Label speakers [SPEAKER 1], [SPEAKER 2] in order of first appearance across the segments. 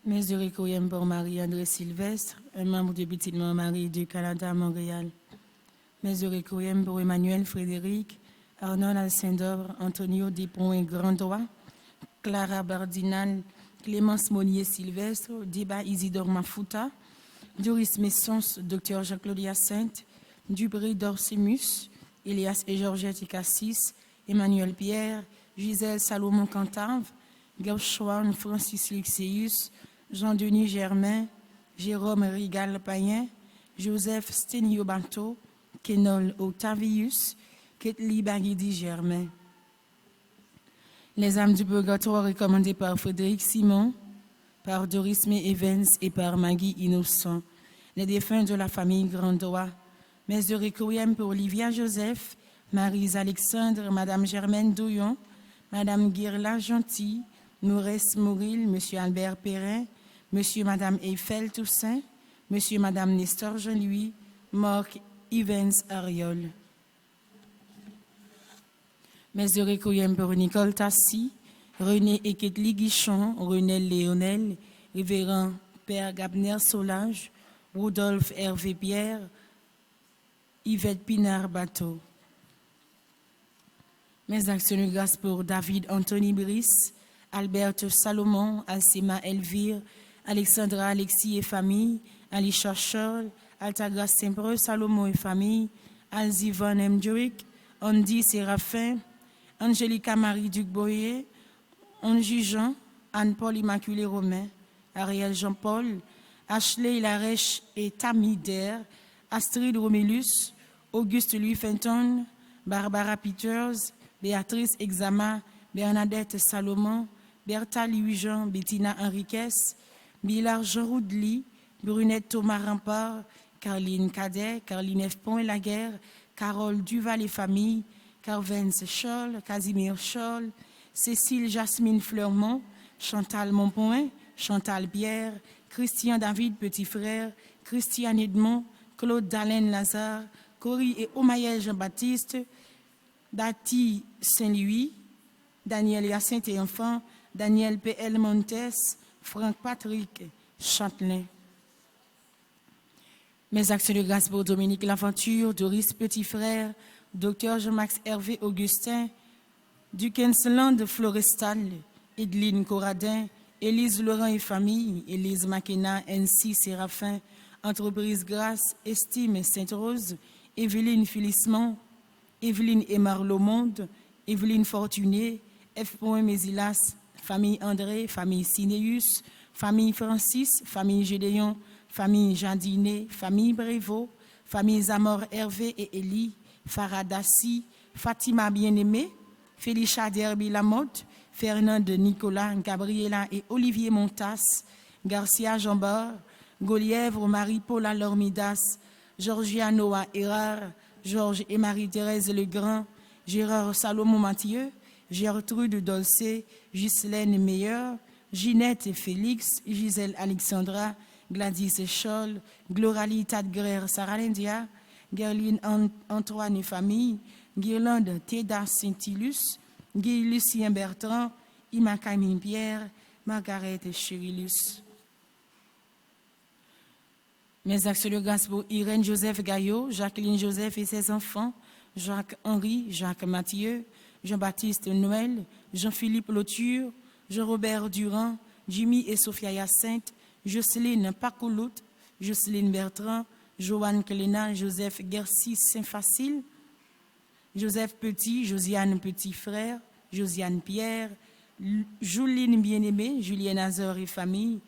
[SPEAKER 1] Messe de requiem pour Marie-André Sylvestre, un membre du Petit Marie du Canada, Montréal. Messe de requiem pour Emmanuel Frédéric, Arnold Alcindor, Antonio Desponts Grandois, Clara Bardinal, Clémence Monnier Sylvestre, Débat Isidore Mafuta, Doris Messons, Dr Jean-Claude Hyacinthe, Dubré Dorsimus, Elias et Georgette Cassis, Emmanuel Pierre, Gisèle Salomon Cantave, Gershwan Francis Lixeus, Jean-Denis Germain, Jérôme Rigal Payen, Joseph Stenio Banto, Kenol Octavius, Ketli Baguidi Germain. Les âmes du purgatoire recommandées par Frédéric Simon, par Doris May Evans et par Maggie Innocent. Les défunts de la famille Grandois. Messe de requiem pour Olivia Joseph, Marise Alexandre, Madame Germaine Douillon, Madame Guirla Gentil, Nourès Mouril, Monsieur Albert Perrin, Monsieur et Madame Eiffel Toussaint, Monsieur et Madame Nestor Jean-Louis, Marc Evans Ariol. Messe de requiem pour Nicole Tassi, René et Ketli Guichon, René Léonel, Révérend Père Gabner Solage, Rodolphe Hervé Pierre, Yvette Pinard Bateau. Mes actions de grâce pour David Anthony Brice, Alberte Salomon, Alcima Elvire, Alexandra Alexis et famille, Alicia Charles, Altagra Saint-Preux Salomon et famille, Alzivan Mdjouik, Andy Séraphin, Angélica Marie Duc-Boyer, Angie Jean, Anne-Paul Immaculée Romain, Ariel Jean-Paul, Ashley Larèche et Tammy Der, Astrid Romélus, Auguste Louis Fenton, Barbara Peters, Béatrice Exama, Bernadette Salomon, Bertha Louis-Jean, Bettina Henriquez, Millard Jean Roudely, Brunette Thomas Rampart, Caroline Cadet, Caroline F. Pont-Laguerre, Carole Duval et famille, Carvens Scholl, Casimir Scholl, Cécile Jasmine Fleurmont, Chantal Montpoint, Chantal Pierre, Christian David Petit Frère, Christian Edmond, Claude Dalaine Lazare, Cory et Omaël Jean-Baptiste, Dati Saint-Louis, Daniel Hyacinthe et enfant, Daniel P.L. Montes, Franck Patrick Châtelain. Mes actions de grâce pour Dominique Laventure, Doris Petit Frère, Dr Jean-Max Hervé Augustin, Duquesneland Florestal, Edline Corradin, Élise Laurent et famille, Élise Makena, NC Séraphin, Entreprise Grâce, Estime Sainte-Rose, Evelyne Filismont, Evelyne Aymar Lomonde, Evelyne Fortuné, F. Mésilas, famille André, famille Cinéus, famille Francis, famille Gédéon, famille Jardinet, famille Brévaux, famille Zamor Hervé et Élie, Faradassi, Fatima Bien-Aimée, Félicia Derby Lamotte, Fernande Nicolas, Gabriela et Olivier Montas, Garcia Jambard, Golièvre Marie-Paula Lormidas, Georgia Noah Erard, Georges et Marie-Thérèse Legrand, Gérard Salomon Mathieu, Gertrude Dolcé, Ghislaine Meilleur, Ginette et Félix, Gisèle Alexandra, Gladys Scholl, Gloralie Tadgrer Saralindia, Gerline Antoine et famille, Guirlande Teda Saint-Ilus, Guy Lucien Bertrand, Ima Camille Pierre, Margaret Chirilus. Mes actions de grâce pour Irène Joseph Gaillot, Jacqueline Joseph et ses enfants, Jacques-Henri, Jacques Mathieu, Jean-Baptiste Noël, Jean-Philippe Lauture, Jean-Robert Durand, Jimmy et Sophia Hyacinthe, Jocelyne Pacoulout, Jocelyne Bertrand, Joanne Cléna, Joseph Gercy Saint-Facile, Joseph Petit, Josiane Petit Frère, Josiane Pierre, Juline Bien-Aimée, Julienne Azor et famille,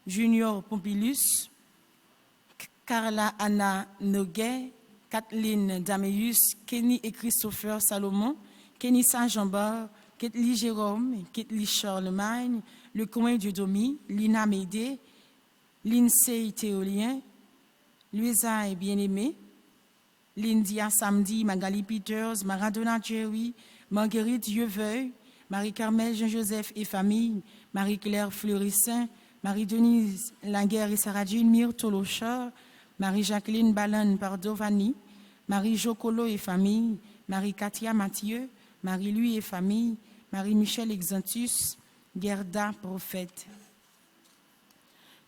[SPEAKER 1] Junior Pompilus, Carla Anna Noguet, Kathleen Dameus, Kenny et Christopher Salomon, Kenny Saint-Jean-Bar, Ketli Jérôme, Ketli Charlemagne, Le Coin du Domi, Lina Médé, Lindsay Théolien, Louisa et Bien-Aimée, Lindia Samedi, Magali Peters, Maradona Jerry, Marguerite Yeuveuil, Marie-Carmel Jean-Joseph et famille, Marie-Claire Fleurissin, Marie-Denise Laguerre et Sarah-Jean Myrtolochar, Marie-Jacqueline Ballon Pardovani, Marie-Jocolo et famille, Marie-Katia Mathieu, Marie-Louis et famille, Marie-Michel Exantus, Gerda Prophète.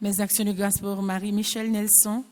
[SPEAKER 1] Mes actions de grâce pour Marie-Michel Nelson,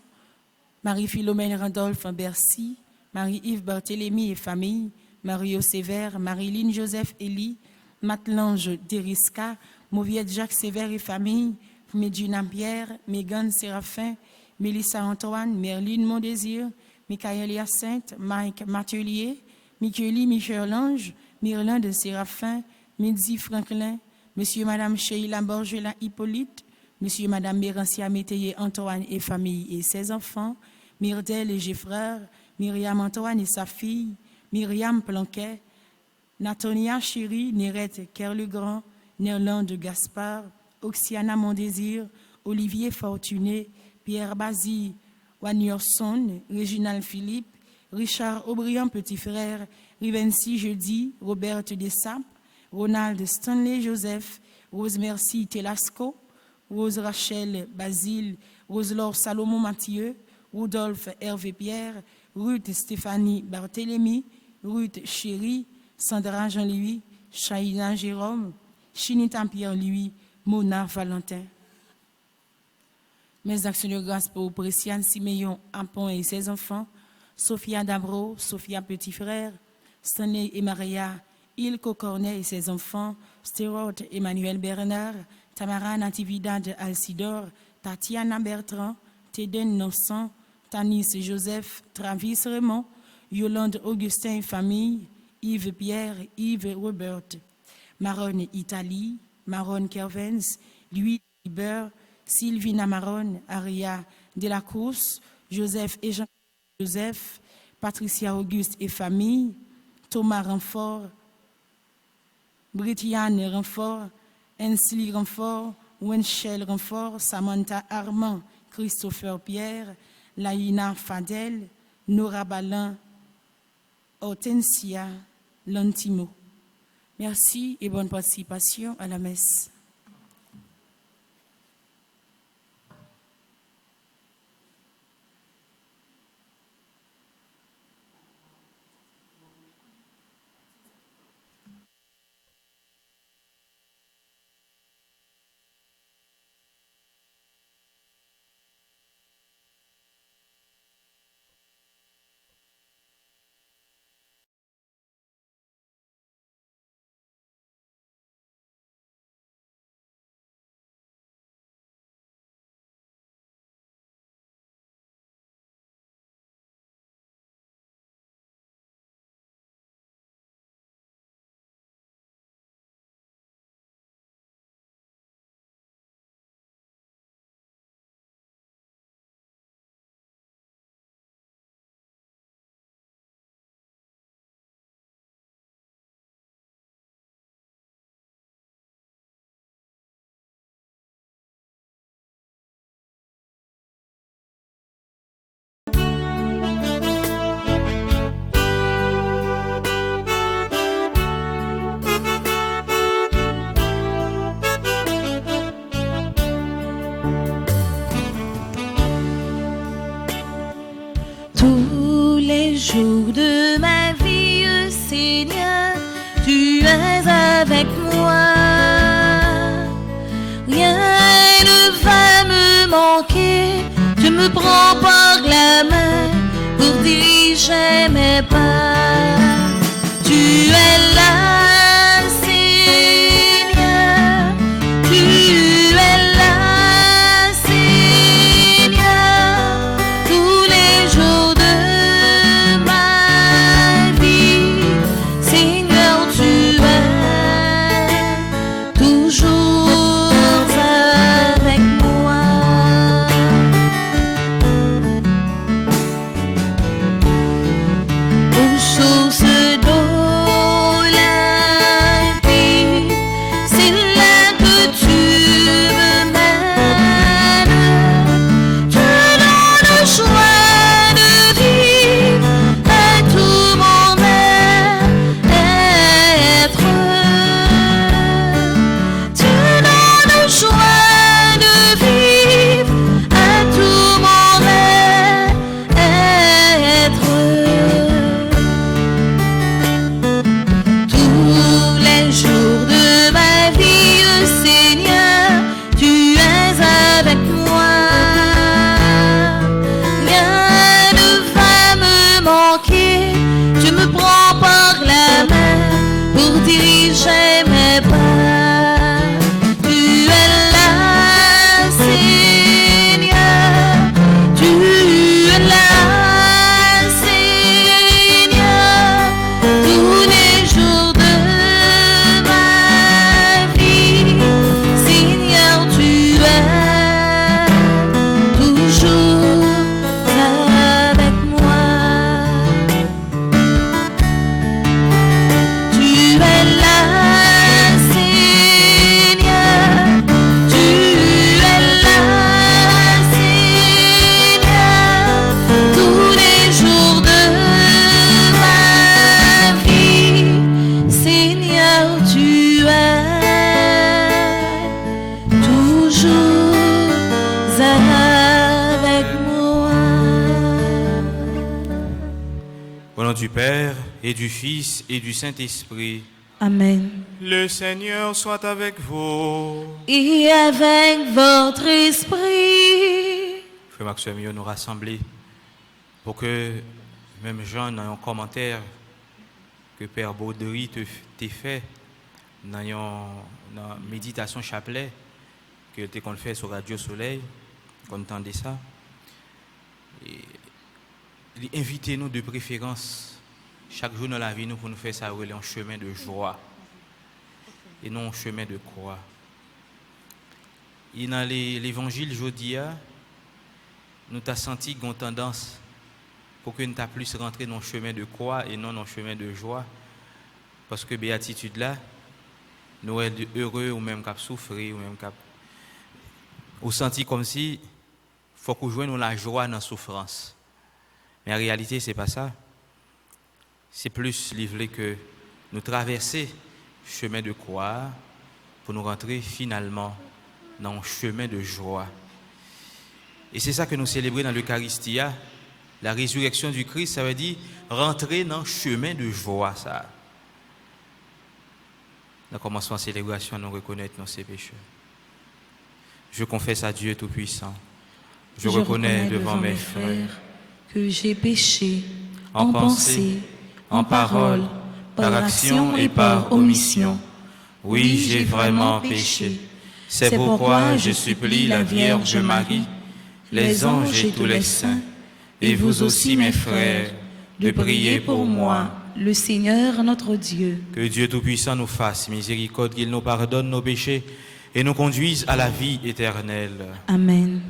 [SPEAKER 1] Marie-Philomène Randolph Bercy, Marie-Yves Barthélémy et famille, Mario Sévère, Marie-Lyne Joseph Elie, Matlange Deriska, Mauviette Jacques Sévère et famille, Medjuna Pierre, Megan Séraphin, Mélissa Antoine, Merline Mondésir, Michael Hyacinthe, Mike Matelier, Micheli Michel-Ange, Myrlande Séraphin, Midi Franklin, Monsieur et Madame Sheila Borgela Hippolyte, Monsieur et Madame Bérancia Métayer Antoine et famille et ses enfants, Myrdel et Geffreur, Myriam Antoine et sa fille, Myriam Planquet, Natonia Chéri, Nérette Kerlegrand, Nerlande Gaspard, Oxiana Mondésir, Olivier Fortuné, Pierre Basile, Wagnerson, Réginald Philippe, Richard Aubryon Petit Frère, Rivency Jeudi, Robert Dessap, Ronald Stanley Joseph, Rose Merci Telasco, Rose Rachel Basile, Rose-Laure Salomon Mathieu, Rudolphe Hervé Pierre, Ruth Stéphanie Barthélemy, Ruth Chéri, Sandra Jean-Louis, Chaïna Jérôme, Chinita Pierre-Louis, Mona Valentin. Mes actions de grâce pour Préciane Siméon Ampon et ses enfants, Sophia Dabro, Sophia Petit Frère, Stanley et Maria, Ilko Cornet et ses enfants, Stewart Emmanuel Bernard, Tamara Natividad Alcidor, Tatiana Bertrand, Teden Nonsan, Tanis Joseph, Travis Raymond, Yolande Augustin et famille, Yves Pierre, Yves Robert, Maron Italie, Maron Kervens, Louis Liber, Sylvina Maron, Aria Delacruz, Joseph et Jean-Joseph, Patricia Auguste et famille, Thomas Renfort, Britiane Renfort, Ensli Renfort, Wenchel Renfort, Samantha Armand, Christopher Pierre, Laïna Fadel, Nora Balin, Hortensia Lantimo. Merci et bonne participation à la messe.
[SPEAKER 2] Tous les jours de ma vie, Seigneur, tu es avec moi. me prends par la main pour diriger mes pas. Tu es là, Seigneur, tu es là, Seigneur, tous les jours de ma vie. Seigneur, tu es toujours avec moi. Aux sources d'eau limpide, c'est là que tu me mènes. Tu donnes le choix de vivre à tout mon être. Tu donnes le choix de vivre à tout mon être. Tous les jours de ma vie, Seigneur, tu es avec moi. Rien ne va me manquer. Tu me prends par la main pour diriger mes pas. Tu es là, Seigneur, tu es là, Seigneur, tous les jours de ma vie. Seigneur, tu es toujours avec moi. Tu es là, Seigneur, tu es là, Seigneur, tous les jours de ma vie. Seigneur, tu es toujours avec moi.
[SPEAKER 3] Au nom du Père, et du Fils, et du Saint-Esprit,
[SPEAKER 2] Amen.
[SPEAKER 3] le Seigneur soit avec vous.
[SPEAKER 2] Et avec votre esprit.
[SPEAKER 3] Frère Maxime, nous rassembler pour que même Jean, dans un commentaire que Père Baudry t'a fait, dans la méditation chapelet, que tu as fait sur Radio Soleil, qu'on entendait ça, invitez-nous de préférence chaque jour dans la vie nous pour nous faire ça un chemin de joie et non un chemin de croix. Et dans l'évangile aujourd'hui, nous t'as senti qu'on tendance pour que nous t'as plus rentré dans le chemin de croix et non dans le chemin de joie. Parce que béatitude là, nous sommes heureux ou même cap souffrir ou même cap ou senti comme si faut qu'on joigne la joie dans la souffrance. Mais en réalité, c'est pas ça. C'est plus livré que nous traverser le chemin de croix pour nous rentrer finalement dans le chemin de joie. Et c'est ça que nous célébrons dans l'Eucharistie. La résurrection du Christ, ça veut dire rentrer dans le chemin de joie. Ça. Dans le commencement de la célébration, nous reconnaître nos péchés. Je confesse à Dieu Tout-Puissant. Je reconnais devant mes frères
[SPEAKER 2] que j'ai péché
[SPEAKER 3] en pensée, en parole, par action et par omission. Oui, j'ai vraiment péché. C'est pourquoi je supplie la Vierge Marie, les anges et tous les saints, et vous aussi mes frères, de prier pour moi.
[SPEAKER 2] Le Seigneur notre Dieu.
[SPEAKER 3] Que Dieu Tout-Puissant nous fasse miséricorde, qu'il nous pardonne nos péchés et nous conduise à la vie éternelle.
[SPEAKER 2] Amen.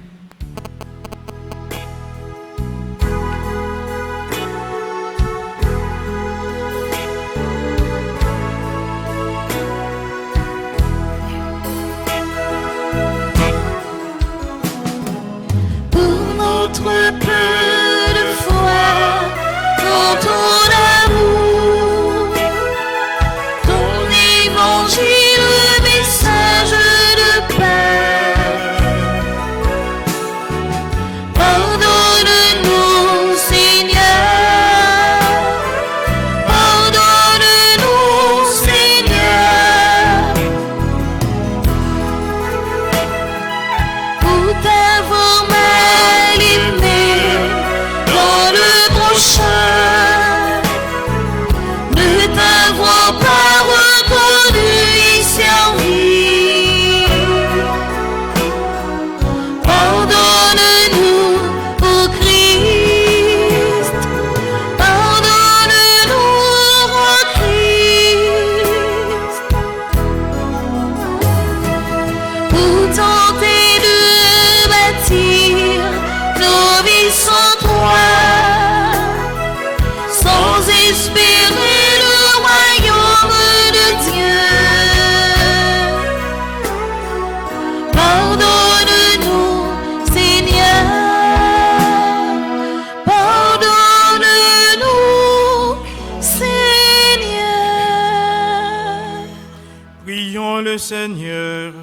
[SPEAKER 3] Prions le Seigneur.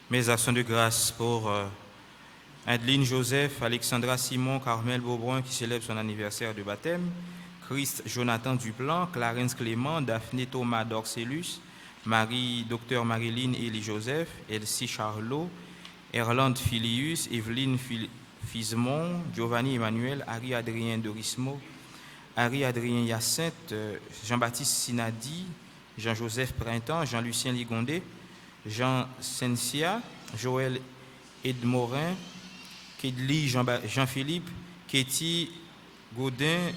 [SPEAKER 3] Mes actions de grâce pour Adeline Joseph, Alexandra Simon, Carmel Beaubrun qui célèbre son anniversaire de baptême, Christ Jonathan Duplan, Clarence Clément, Daphné Thomas Dorcellus, Marie Dr Marilyn Elie Joseph, Elsie Charlot, Erland Filius, Evelyne Fismon, Giovanni Emmanuel, Harry Adrien Dorismo, Harry Adrien Hyacinthe, Jean-Baptiste Sinadi, Jean-Joseph Printemps, Jean-Lucien Ligondé, Jean Sensia, Joël Edmorin, Kedli Jean-Philippe, Katie Gaudin,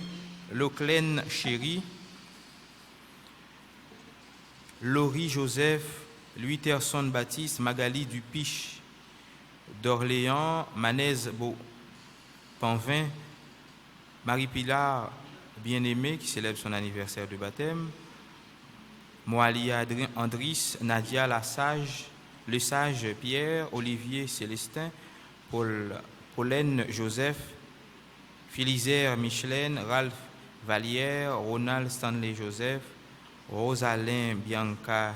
[SPEAKER 3] Loclaine Chéry, Laurie Joseph, Louis Terson Baptiste, Magali Dupiche d'Orléans, Manès Panvin, Marie-Pilar Bien-Aimée qui célèbre son anniversaire de baptême, Moalia Andris, Nadia Le Sage Pierre, Olivier Célestin, Pauline Joseph, Philizère Micheline, Ralph Vallière, Ronald Stanley Joseph, Rosalyn Bianca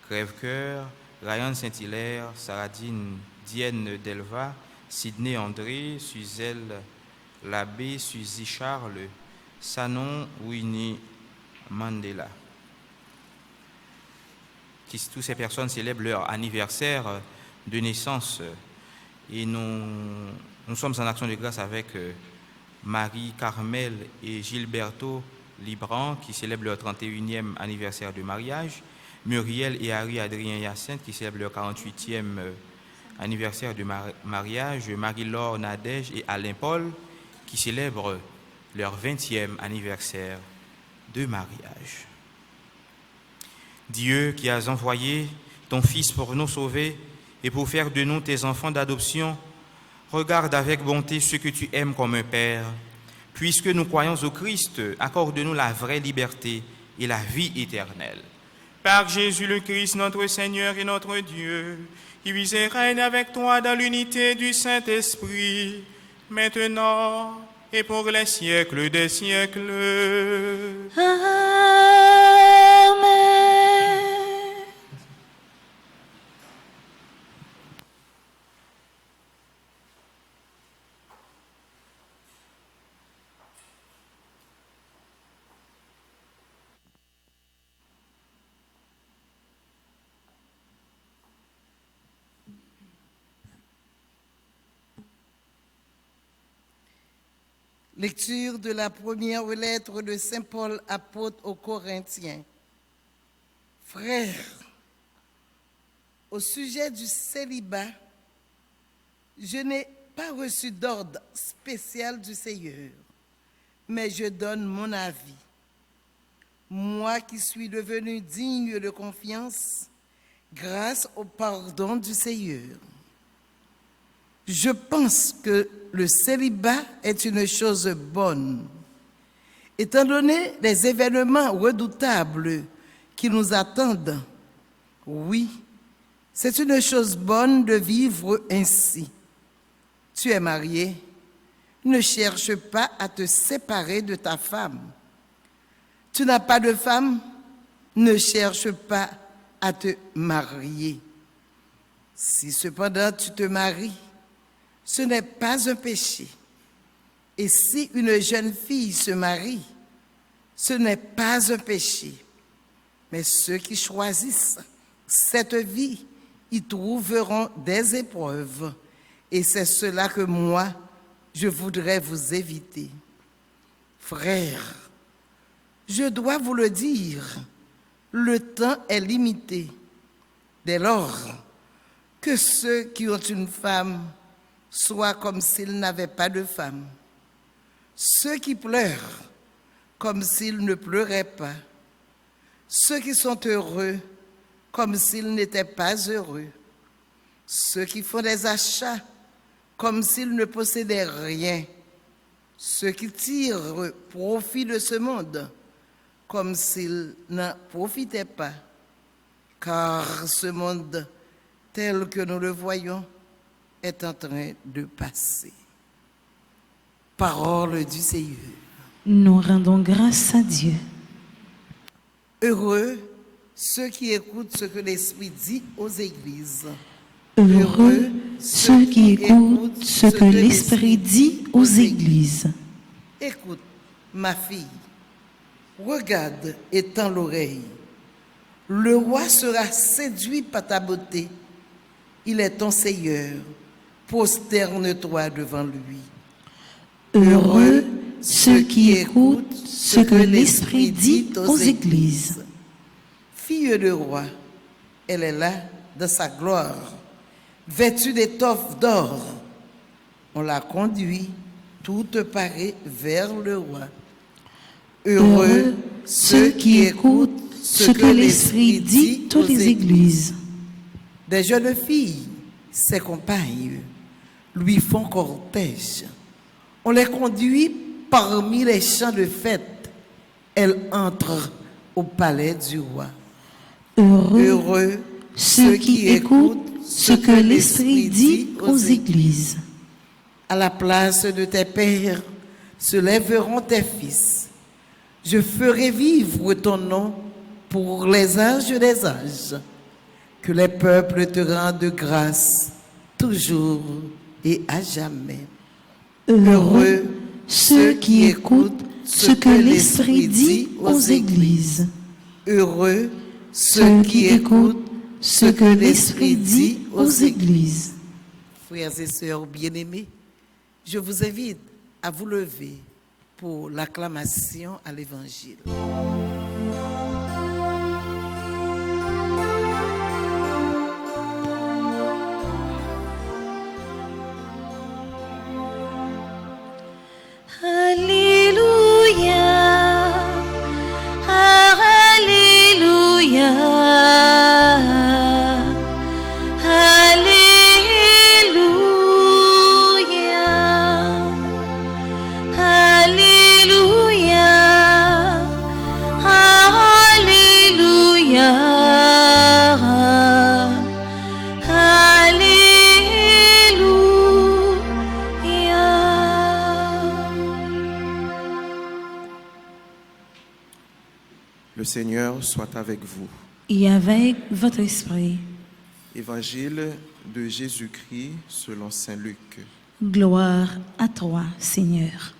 [SPEAKER 3] Crèvecoeur, Ryan Saint-Hilaire, Saradine Dienne Delva, Sidney André, Suzelle Labbé, Suzy Charles, Sanon Winnie Mandela. Toutes ces personnes célèbrent leur anniversaire de naissance et nous sommes en action de grâce avec Marie-Carmel et Gilberto Libran qui célèbrent leur 31e anniversaire de mariage, Muriel et Harry Adrien Hyacinthe qui célèbrent leur 48e anniversaire de mariage, Marie-Laure Nadège et Alain Paul qui célèbrent leur 20e anniversaire de mariage. Dieu qui as envoyé ton Fils pour nous sauver et pour faire de nous tes enfants d'adoption, regarde avec bonté ceux que tu aimes comme un Père. Puisque nous croyons au Christ, accorde-nous la vraie liberté et la vie éternelle. Par Jésus le Christ, notre Seigneur et notre Dieu, qui vit et règne avec toi dans l'unité du Saint-Esprit, maintenant et pour les siècles des siècles.
[SPEAKER 2] Amen.
[SPEAKER 4] Lecture de la première lettre de Saint Paul, apôtre aux Corinthiens. Frères, au sujet du célibat, je n'ai pas reçu d'ordre spécial du Seigneur, mais je donne mon avis. Moi qui suis devenu digne de confiance grâce au pardon du Seigneur. Je pense que le célibat est une chose bonne, étant donné les événements redoutables qui nous attendent. Oui, c'est une chose bonne de vivre ainsi. Tu es marié, ne cherche pas à te séparer de ta femme. Tu n'as pas de femme, ne cherche pas à te marier. Si cependant tu te maries, ce n'est pas un péché. Et si une jeune fille se marie, ce n'est pas un péché. Mais ceux qui choisissent cette vie y trouveront des épreuves. Et c'est cela que moi, je voudrais vous éviter. Frères, je dois vous le dire, le temps est limité. Dès lors que ceux qui ont une femme soient comme s'ils n'avaient pas de femme, ceux qui pleurent comme s'ils ne pleuraient pas, ceux qui sont heureux comme s'ils n'étaient pas heureux, ceux qui font des achats comme s'ils ne possédaient rien, ceux qui tirent profit de ce monde comme s'ils n'en profitaient pas, car ce monde tel que nous le voyons est en train de passer. Parole du Seigneur.
[SPEAKER 2] Nous rendons grâce à Dieu.
[SPEAKER 4] Heureux ceux qui écoutent ce que l'Esprit dit aux églises.
[SPEAKER 5] Heureux ceux qui écoutent ce que l'Esprit dit aux églises.
[SPEAKER 4] Écoute, ma fille, regarde et tends l'oreille. Le roi sera séduit par ta beauté. Il est ton Seigneur. Prosterne-toi devant lui.
[SPEAKER 5] Heureux ceux qui écoutent ce que l'Esprit dit aux églises.
[SPEAKER 4] Fille de roi, elle est là dans sa gloire, vêtue d'étoffes d'or. On la conduit toute parée vers le roi.
[SPEAKER 5] Heureux ceux qui écoutent ce que l'Esprit dit aux églises.
[SPEAKER 4] Des jeunes filles, ses compagnes, lui font cortège. On les conduit parmi les champs de fête. Elle entre au palais du roi.
[SPEAKER 5] Heureux ceux qui écoutent ce que l'Esprit dit aux églises.
[SPEAKER 4] À la place de tes pères se lèveront tes fils. Je ferai vivre ton nom pour les âges des âges. Que les peuples te rendent grâce toujours et à jamais.
[SPEAKER 5] Heureux ceux qui écoutent ce que l'Esprit dit aux églises.
[SPEAKER 4] Heureux ceux qui écoutent
[SPEAKER 5] ce que l'Esprit dit aux églises.
[SPEAKER 4] Frères et sœurs bien-aimés, je vous invite à vous lever pour l'acclamation à l'Évangile.
[SPEAKER 2] Alléluia, Alléluia,
[SPEAKER 6] Le Seigneur soit avec vous.
[SPEAKER 5] Et avec votre esprit.
[SPEAKER 6] Évangile de Jésus-Christ selon saint Luc.
[SPEAKER 5] Gloire à toi, Seigneur.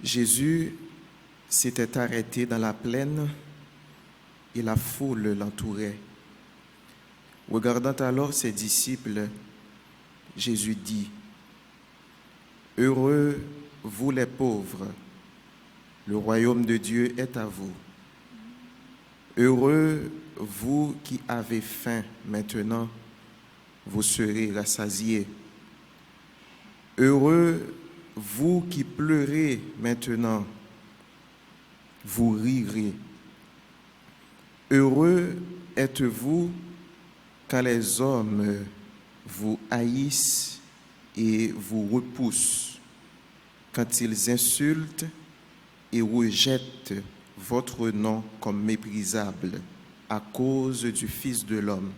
[SPEAKER 6] Jésus s'était arrêté dans la plaine et la foule l'entourait. Regardant alors ses disciples, Jésus dit, « Heureux vous les pauvres, le royaume de Dieu est à vous. Heureux vous qui avez faim maintenant, vous serez rassasiés. Heureux vous qui pleurez maintenant, vous rirez. Heureux êtes-vous quand les hommes vous haïssent et vous repoussent, quand ils insultent et rejettent votre nom comme méprisable à cause du Fils de l'homme.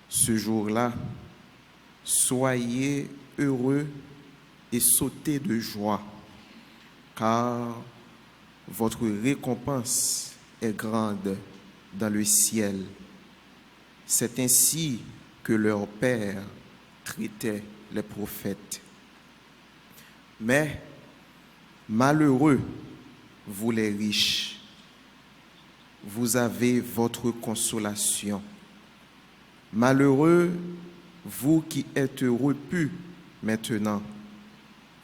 [SPEAKER 6] Ce jour-là, soyez heureux et sautez de joie, car votre récompense est grande dans le ciel. C'est ainsi que leur Père traitait les prophètes. Mais malheureux, vous les riches, vous avez votre consolation. Malheureux, vous qui êtes repus maintenant,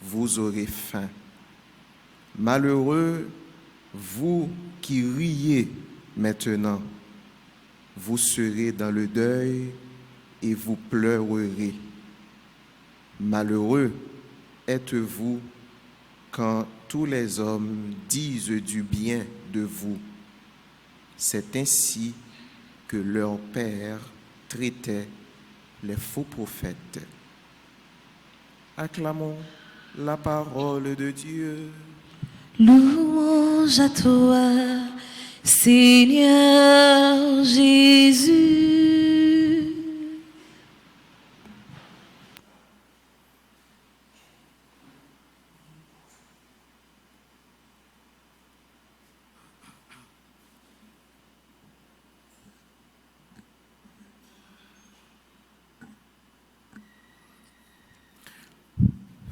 [SPEAKER 6] vous aurez faim. Malheureux, vous qui riez maintenant, vous serez dans le deuil et vous pleurerez. Malheureux êtes-vous quand tous les hommes disent du bien de vous. C'est ainsi que leur Père traitait les faux prophètes. Acclamons la parole de Dieu.
[SPEAKER 5] Louange à toi, Seigneur Jésus.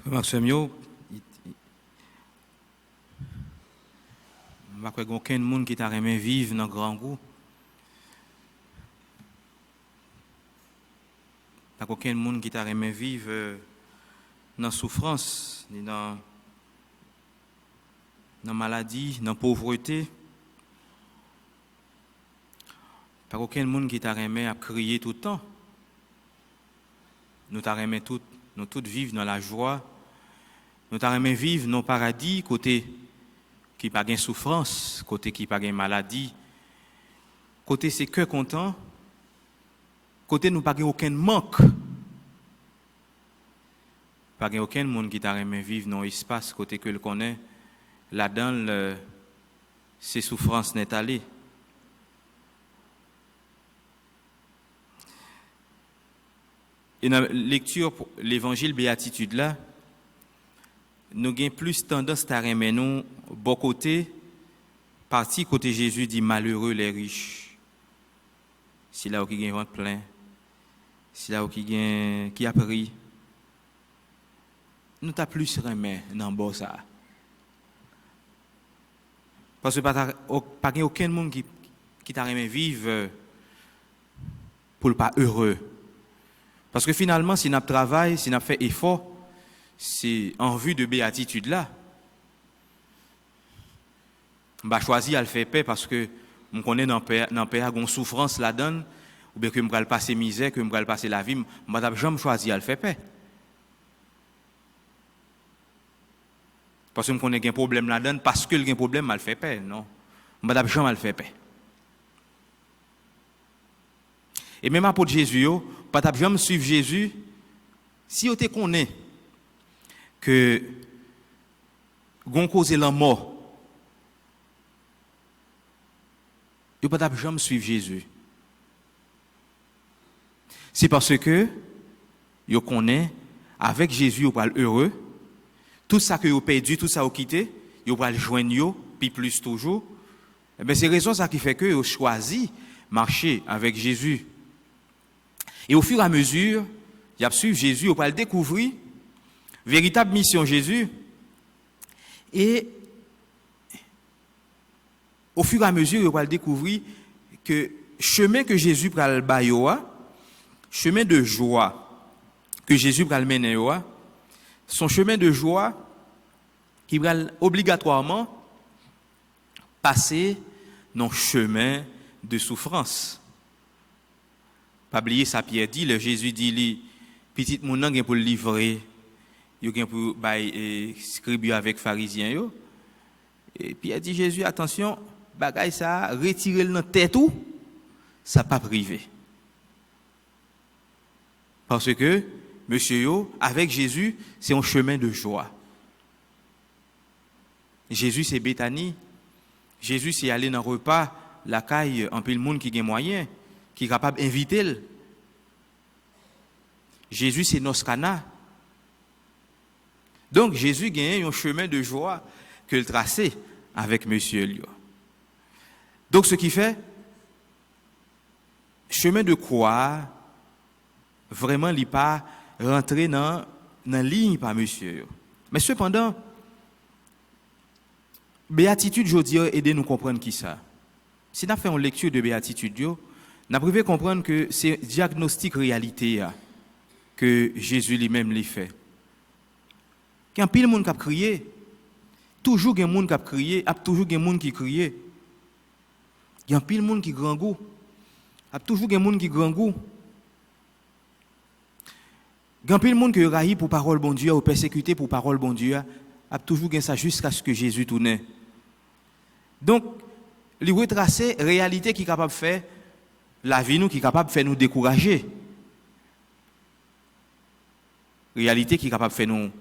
[SPEAKER 3] Maxime, je ne crois aucun monde qui t'a aimé vivre dans le grand goût. Il n'y a aucun monde qui t'a aimé vivre dans la souffrance, ni dans la maladie, dans la pauvreté. Il n'y a aucun monde qui t'a aimé à crier tout le temps. Nous t'a aimé tous vivre dans la joie. Nous t'a aimé vivre dans le paradis, côté qui n'a pas de souffrance, côté qui n'a pas de maladie, côté c'est que content, côté nous pas aucun manque. Pas aucun monde qui t'a aimé vivre dans l'espace, côté que le connaît, là-dedans, ses souffrances n'est allées. Et dans la lecture pour l'évangile béatitude là, nous avons plus tendance à aimer nous bon côté, partie côté Jésus dit malheureux les riches. C'est là où qui gagne ventre plein, c'est là où qui a pris. Nous t'a plus remet dans bon ça. Parce que pas aucun monde qui t'a remet vivre pour le pas heureux. Parce que finalement, si nous travaillons, si nous fait effort, c'est en vue de béatitude là. Je vais choisir à le faire paix parce que je connais dans le pays une souffrance là-dedans, ou bien que je vais passer misère, que je vais passer la vie, je vais jamais choisir à le faire paix. Parce que je connais un problème là-dedans, parce que le problème, je le faire paix. Non, je vais jamais le faire paix. Et même apôtre Jésus, je ne vais jamais suivre Jésus si vous te connaissez que gon cause la mort, vous ne pouvez jamais suivre Jésus. C'est parce que vous connaissez avec Jésus, vous pouvez heureux. Tout ça que vous perdu, tout ça vous quitté, vous pouvez le joindre, puis plus toujours. Et bien, c'est raison ça qui fait que vous choisi marcher avec Jésus. Et au fur et à mesure, vous suivre Jésus, vous pouvez le découvrir. Véritable mission Jésus. Et au fur et à mesure, vous allez découvrir que chemin que Jésus va le bailler, chemin de joie que Jésus va le mener, son chemin de joie qui va obligatoirement passer dans le chemin de souffrance. Pas oublier ça, Pierre dit, le Jésus dit, petit mon nan pour le livrer. Yo gen pour bay scribe avec pharisiens yo. Et puis il a dit Jésus attention, bagay ça retirer dans tête ou ça pas privé. Parce que monsieur yo avec Jésus, c'est un chemin de joie. Jésus c'est Béthanie. Jésus c'est aller dans repas la caille en pile monde qui gen moyen, qui est capable d'inviter. Jésus c'est Noskana. Donc Jésus gagne un chemin de joie que le tracé avec monsieur Lio. Donc ce qui fait chemin de croix vraiment il pas rentrer dans ligne par monsieur. Mais cependant béatitude jodi aider nous comprendre qui ça. Si nous fait une lecture de béatitude yo, nous privé comprendre que c'est diagnostic réalité que Jésus lui-même lui fait. Quand pile monde qui a crié, toujours gen monde qui a crié, a toujours gen monde qui crié. Il y a pile monde qui grand goût, a toujours gen monde qui grand goût. Gan pile monde qui raï pour parole bon Dieu ou persécuté pour parole bon Dieu, a toujours gen ça jusqu'à ce que Jésus tourne. Donc, li retracer réalité qui capable faire la vie nous qui capable faire nous décourager. réalité qui est capable de faire nous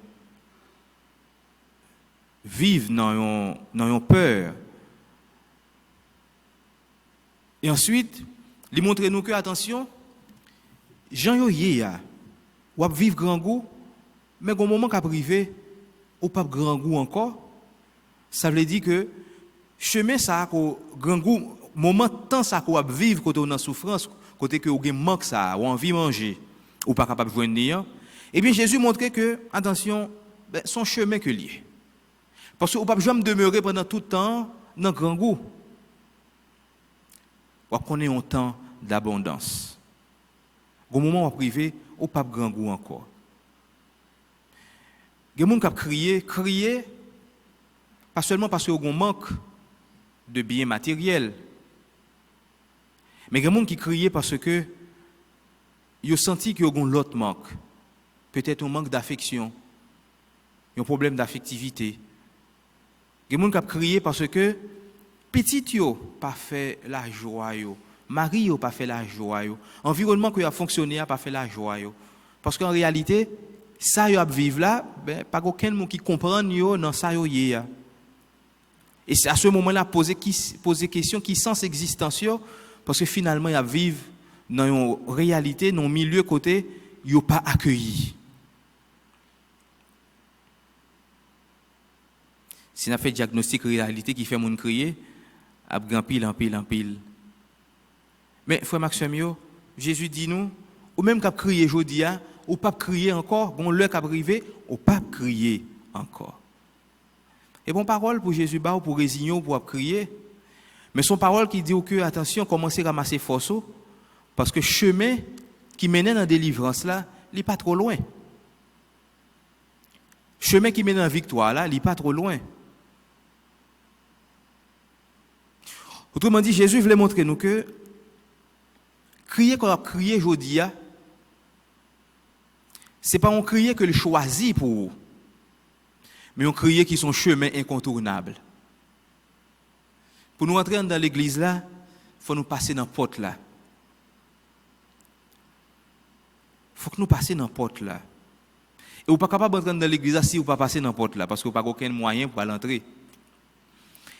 [SPEAKER 3] vivre dans une peur. Et ensuite, il montre nous que, attention, Jean Yoye, ou vivre grand goût, mais au moment qu'à privé, ou pas grand goût encore, ça veut dire que chemin ça, grand goût, moment temps ça qu'on vivre côté on en souffrance, côté que on manque ça, ou envie manger, ou pas capable de joindre. Eh bien, Jésus montrait que, attention, son chemin que lié. Parce que on ne peut jamais demeurer pendant tout le temps dans grand goût. On connaît un temps d'abondance. Au moment où on privé, on pas grand goût encore. Il y a des gens qui crient, pas seulement parce qu'on manque de biens matériels, mais il y a des gens qui crient parce que ils ont senti qu'ils ont l'autre manque. Peut-être un manque d'affection, un problème d'affectivité. Il y a des gens qui crient parce que petit yo pas fait la joie yo, mari yo pas fait la joie yo, environnement qui a fonctionné a pas fait la joie yo. Parce qu'en réalité, ça yo a vivre là, pas aucun monde qui comprend yo dans ça yo yé. Et c'est à ce moment-là poser question qui sens existence yo, parce que finalement il a vivre dans une réalité, dans un milieu côté yo pas accueilli. Si on a fait diagnostic réalité qui fait mon crier, a grand pile en pile. Mais frère Maxime, Jésus dit nous, ou même qu'à crier jodi a, ou pas crier encore, bon l'heure qu'a arrivé, ou pas crier encore. Et bon parole pour Jésus ba ou pour résigner ou pour crier. Mais son parole qui dit que attention, commencez à ramasser force parce que chemin qui menait dans la délivrance là, il n'est pas trop loin. Chemin qui mène en victoire là, il n'est pas trop loin. Autrement dit, Jésus voulait montrer nous que crier qu'on a crié aujourd'hui, ce n'est pas un crier que le choisit pour vous, mais un crier qui sont chemin incontournable. Pour nous entrer dans l'église là, il faut nous passer dans la porte là. Il faut que nous passions dans la porte là. Et vous n'êtes pas capable d'entrer dans l'église si vous ne passez pas dans la porte là, parce que vous n'avez aucun moyen pour l'entrer.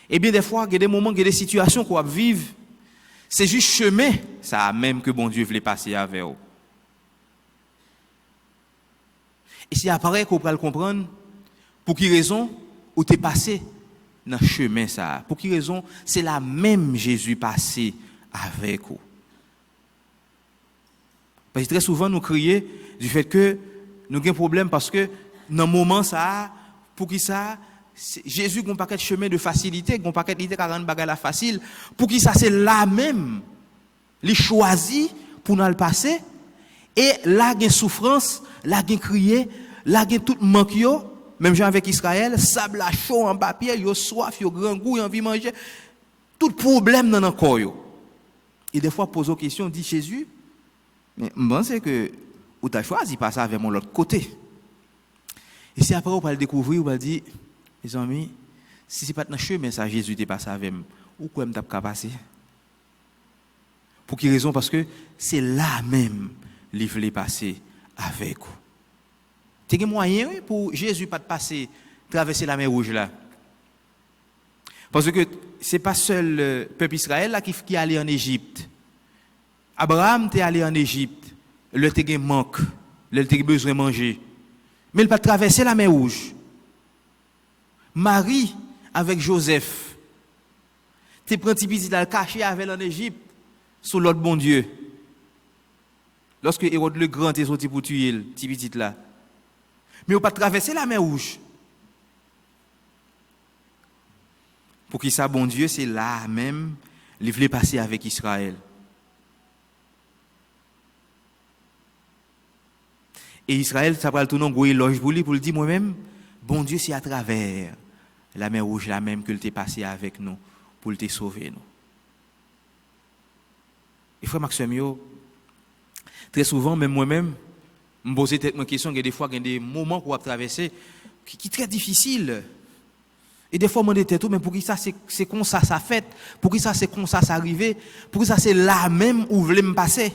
[SPEAKER 3] Et bien des fois, il y a des moments, il y a des situations qu'on va vivre, c'est juste chemin, ça même que bon Dieu voulait passer avec vous. Et c'est après qu'on peut le comprendre, pour quelle raison, où tu es passé dans le chemin ça. Pour quelle raison, c'est la même Jésus passé avec vous. Parce que très souvent, nous crions du fait que nous avons un problème parce que dans le moment ça, pour qui ça, Jésus n'a pas paquet de chemin de facilité, n'a pas paquet de 40 bagages facile, pour qui ça c'est là même, les choisi pour nous le passer, et là il y a souffrance, là il y a crier, là il y a tout manque, même genre avec Israël, sable à chaud en papier, yo soif, yo grand goût, yo envie de manger, tout problème dans le corps. Et des fois pose aux questions, dit Jésus, mais bon c'est que ou tu as choisi passer avec mon l'autre côté. Et si après on va le découvrir, on va dire, mes amis, si ce n'est pas dans le chemin, ça Jésus t'est passé avec moi, ou quoi m't'a pas passé? Pour quelle raison? Parce que c'est là même qu'il voulait passer avec vous. Tu as un moyen pour Jésus pas de passer, traverser la mer Rouge là. Parce que ce n'est pas seul le peuple Israël là qui est allé en Égypte. Abraham est allé en Égypte. Le te manque, le te besoin de manger. Mais il pas traverser la mer Rouge. Marie avec Joseph, tu prends petit petit là caché avec en Égypte sous l'autre bon Dieu. Lorsque Hérode le grand est sorti pour tuer le petit petit là. Mais on pas traverser la mer Rouge. Pour qui ça bon Dieu c'est là même, il voulait passer avec Israël. Et Israël, ça va le tourner en éloge pour lui, pour lui dire moi-même, bon Dieu, c'est à travers la mer Rouge, la même que t'es passé avec nous, pour te sauver nous. Et frère Maxime, très souvent, même moi-même, je me pose peut-être une question, il y a des fois, il y a des moments qu'on va traverser qui sont très difficiles. Et des fois, je me dis tout, mais pour qui ça, c'est comme ça, ça fait, pour qui ça, c'est comme ça, ça arrive, pour qui ça, c'est là même où vous voulez me passer.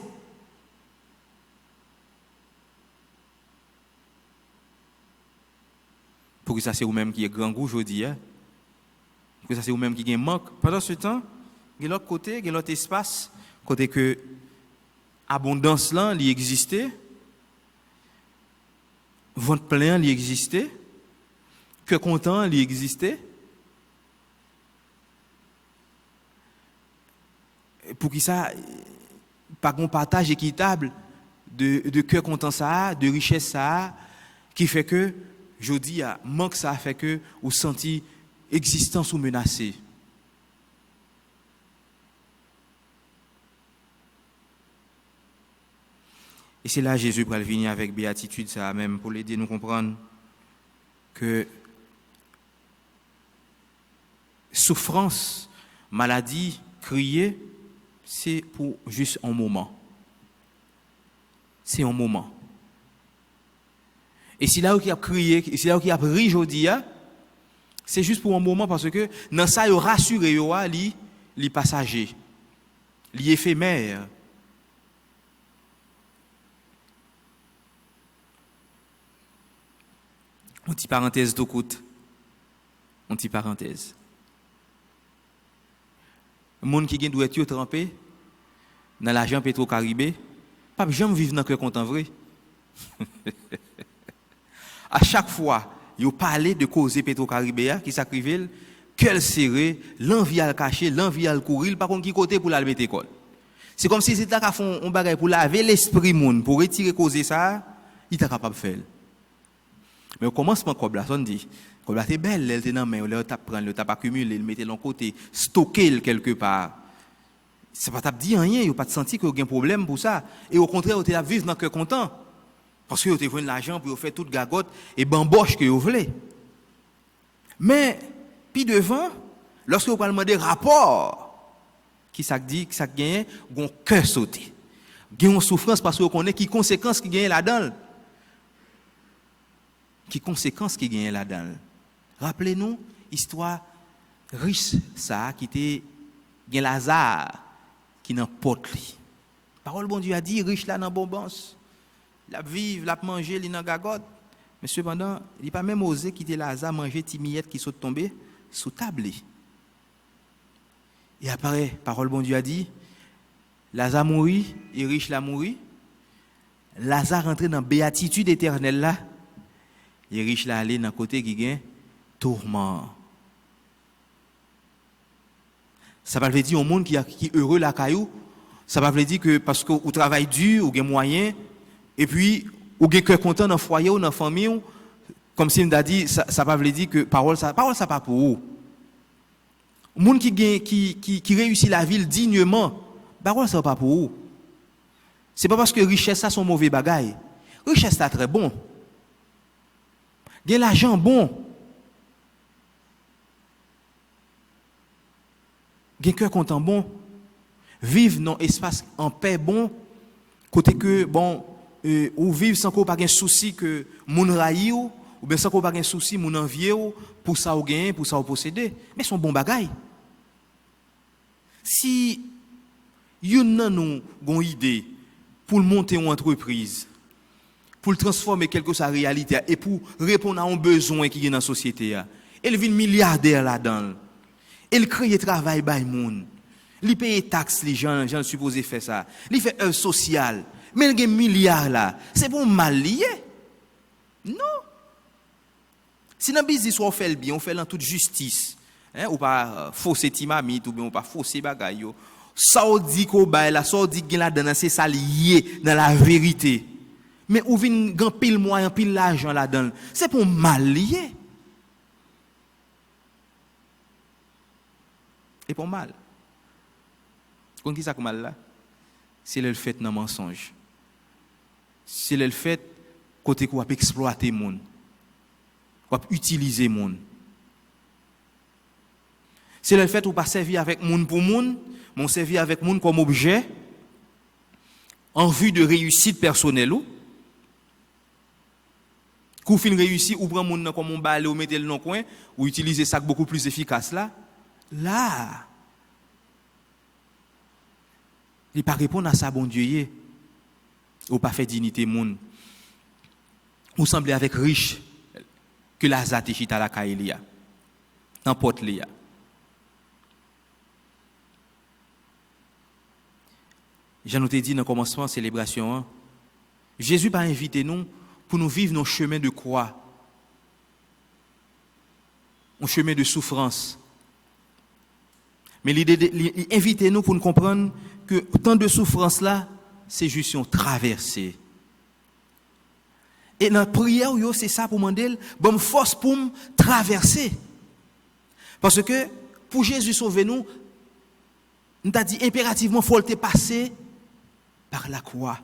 [SPEAKER 3] que ça c'est vous-même qui est grand goût aujourd'hui, pour que ça c'est vous-même qui gagne manque. Pendant ce temps, il y a l'autre côté, il y a l'autre espace, côté que abondance là, il existait, ventre plein, il existait, que content, il existait. Pour qui ça, pas un partage équitable de cœur content ça, de richesse ça, qui fait que, je dis, manque ça fait que vous sentez existence ou menacée. Et c'est là Jésus va venir avec béatitude ça même pour l'aider à nous comprendre que souffrance, maladie, crier, c'est pour juste un moment. C'est un moment. Et si là où il a crié, si là où il a ri aujourd'hui, c'est juste pour un moment parce que dans ça il rassure les passagers, les éphémères. On petite parenthèse tout coûte. On petite parenthèse. Le monde qui doit être trempé dans l'argent Petro-Caribé, pas jamais vivre dans le cœur content vrai. À chaque fois, il parle de causer Petro-Caribé qui s'acrivent, cœur serré, l'envie à le cacher, l'envie à le courir, par contre qui côté pour la mettre école. C'est comme si c'était là font un bagage pour laver l'esprit monde, pour retirer causer ça, il est capable de faire. Mais au commencement comme là, on dit, comme là c'est belle, elle était dans main, elle t'a prendre, elle t'a accumulé, elle mettait de côté, stocker quelque part. C'est pas t'a dit rien, il pas de senti qu'il y a un problème pour ça. Et au contraire, vous êtes vivre dans le cœur content. Parce que vous avez l'argent pour faire toute gagotte et bamboche que vous voulez. Mais, puis devant, lorsque vous parlez de rapport, qui ça dit, qui ça gagne, vous avez un cœur sauté. Vous avez une souffrance parce que vous connaissez qui conséquences qui gagne là-dedans. Qui conséquences qui gagne là-dedans. Rappelez-nous, histoire riche, ça, qui était gagne Lazare, qui n'a pas de lit. Parole bon Dieu a dit, riche là dans bonbons. La vivre, la manger, il dans gagotte. Mais cependant, il n'a pas même osé quitter Lazare, manger timillette qui sont tombées sous table. Et après, parole bon Dieu a dit, Lazare mourit, et riche là mourit. Lazare rentré dans la béatitude éternelle là. Et riche là aller dans côté qui gagne tourment. Ça va veut dire au monde qui est heureux la caillou, ça va veut dire que parce que vous travaillez dur, vous avez moyen et puis vous avez cœur content dans le foyer ou dans la famille, comme si on a dit ça va veut dire que parole ça pas pour vous. Le monde qui réussit la vie dignement, parole ça pas pour vous. C'est pas parce que richesse ça sont mauvais bagaille. Richesse ça très bon. Gain l'argent bon. Gain cœur content bon. Vivre dans espace en paix bon. Côté que bon ou vivre sans qu'on pas de souci que moun raï ou bien sans qu'on pas de souci moun envier ou pour ça ou gagner, pour ça ou posséder. Mais son bon bagaille. Si yon nan nou gon idée pour monter une entreprise, pour transformer quelque chose sa réalité et pour répondre à un besoin qui est dans la société, elle vient milliardaire là-dedans. Elle crée travail by moun. Il paye taxes les gens supposés faire ça. Il fait œuvre sociale. Mais il y a milliards là, c'est pour mal lié. Non. Si dans le business on fait le bien, on fait en toute justice, ou pas fausser timamite ou bien on pas fausser bagaille. Ça on dit qu'on bail là, ça on dit qu'il là-dedans c'est ça lié dans la vérité. Mais ou vinn grand pile moyen, pile l'argent là-dedans, c'est pour mal lié. Et pour mal. Quand qui ça comme mal là? C'est le fait dans mensonge. C'est le fait côté qu'on va exploiter monde. Qu'on va utiliser monde. C'est le fait où pas servir avec monde pour monde, mais on servir avec monde comme objet en vue de réussite personnelle ou qu'on fin réussi ou prend monde comme on balai ou mettre le dans coin ou utiliser ça beaucoup plus efficace là il pas répondre à ça bon Dieu ou pas fait dignité monde ou sembler avec riche que Lazare te chita la Kaelia, dans porte Lia. Jean nous te dit dans le commencement de la célébration, Jésus pas invité nous pour nous vivre nos chemins de croix, un chemin de souffrance. Mais il invite nous pour nous comprendre que tant de souffrance là, c'est juste une traversée. Et notre prière, c'est ça pour demander, bonne force pour me traverser. Parce que pour Jésus sauver nous, nous t'a dit impérativement, il faut le passer par la croix.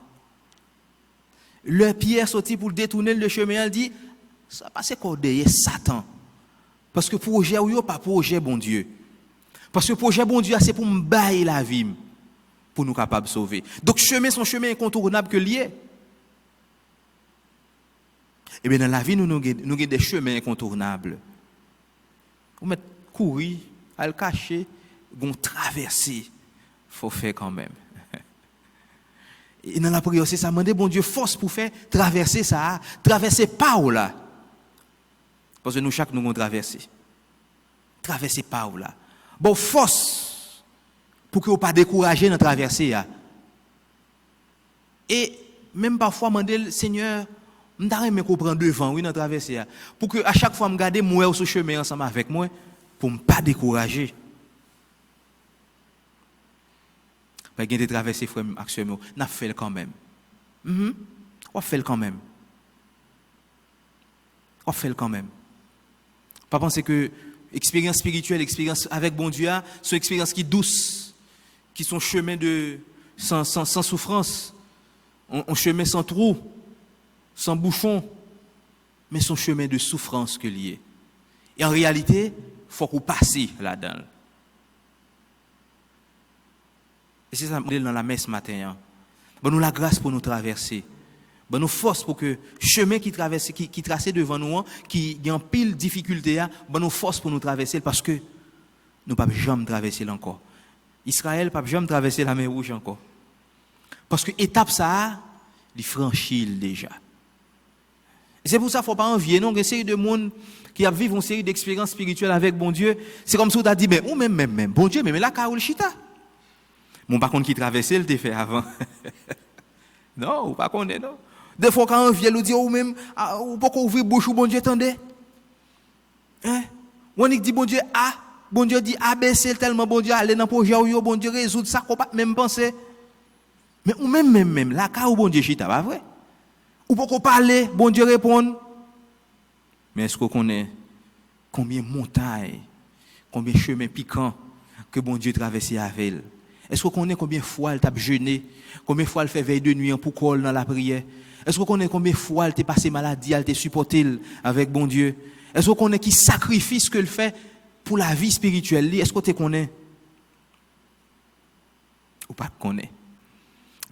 [SPEAKER 3] Le Pierre sorti pour détourner le chemin, il dit, ça passe quoi derrière Satan. Parce que projet ou pas projet bon Dieu. Parce que projet bon Dieu c'est pour me bailler la vie pour nous capables de sauver. Donc chemin son chemin incontournable que lié. Et bien dans la vie nous avons des chemins incontournables. On met courir, à le cacher, on traverser, faut faire quand même. Et dans la prière c'est ça, demander bon Dieu force pour faire traverser ça, traverser pas ou là. Parce que nous chaque nous avons traversé. Traverser pas ou là. Bon force pour que vous pas décourager dans traverser là. Et même parfois demander Seigneur, m'ta me comprendre devant oui dans traverser là pour que à chaque fois me garder moi sur chemin ensemble avec moi pour me pas décourager. Pas gain de traverser frère action n'a fait quand même. On fait quand même. On fait quand même. Pas penser que expérience spirituelle, expérience avec bon Dieu, c'est une expérience qui est douce, qui sont chemin de sans souffrance, un chemin sans trou, sans bouchon, mais son chemin de souffrance que lié. Et en réalité, il faut qu'on passe là-dedans. Et c'est ça que dans la messe ce matin. Bon nous la grâce pour nous traverser. Bon nous force pour que chemin qui traverse qui tracé devant nous qui a en pile difficulté bon nous force pour nous traverser parce que nous pas jamais traverser encore. Israël pas jamais traverser la mer Rouge encore. Parce que étape ça il franchit déjà. Et c'est pour ça qu'il ne faut pas envier non une série de monde qui a vécu une série d'expériences spirituelles avec bon Dieu, c'est comme si on t'a dit mais ou même bon Dieu mais là Kaoul Chita. Mon par contre qui traversait le fait avant. Non, ou pas connaît non. Des fois quand on vient nous dire ou même ou pourquoi ouvrir bouche ou bon Dieu attendez. Hein? On dit bon Dieu A, bon Dieu dit ABC tellement bon Dieu aller dans projet ou bon Dieu résoudre ça qu'on pas même penser. Mais ou même là ka ou bon Dieu chita pas vrai. Ou pourquoi parler, bon Dieu répond. Mais est-ce qu'on connaît combien de montagnes, combien de chemins piquants que bon Dieu traversait avec elle? Est-ce qu'on connaît combien de fois elle t'a jeûné, combien de fois elle fait veille de nuit pour coller dans la prière? Est-ce qu'on connaît combien de fois elle t'a passé maladie, elle t'a supporté avec bon Dieu? Est-ce qu'on connaît qui sacrifice qu'elle fait pour la vie spirituelle? Est-ce qu'on te connaît? Ou pas connaît?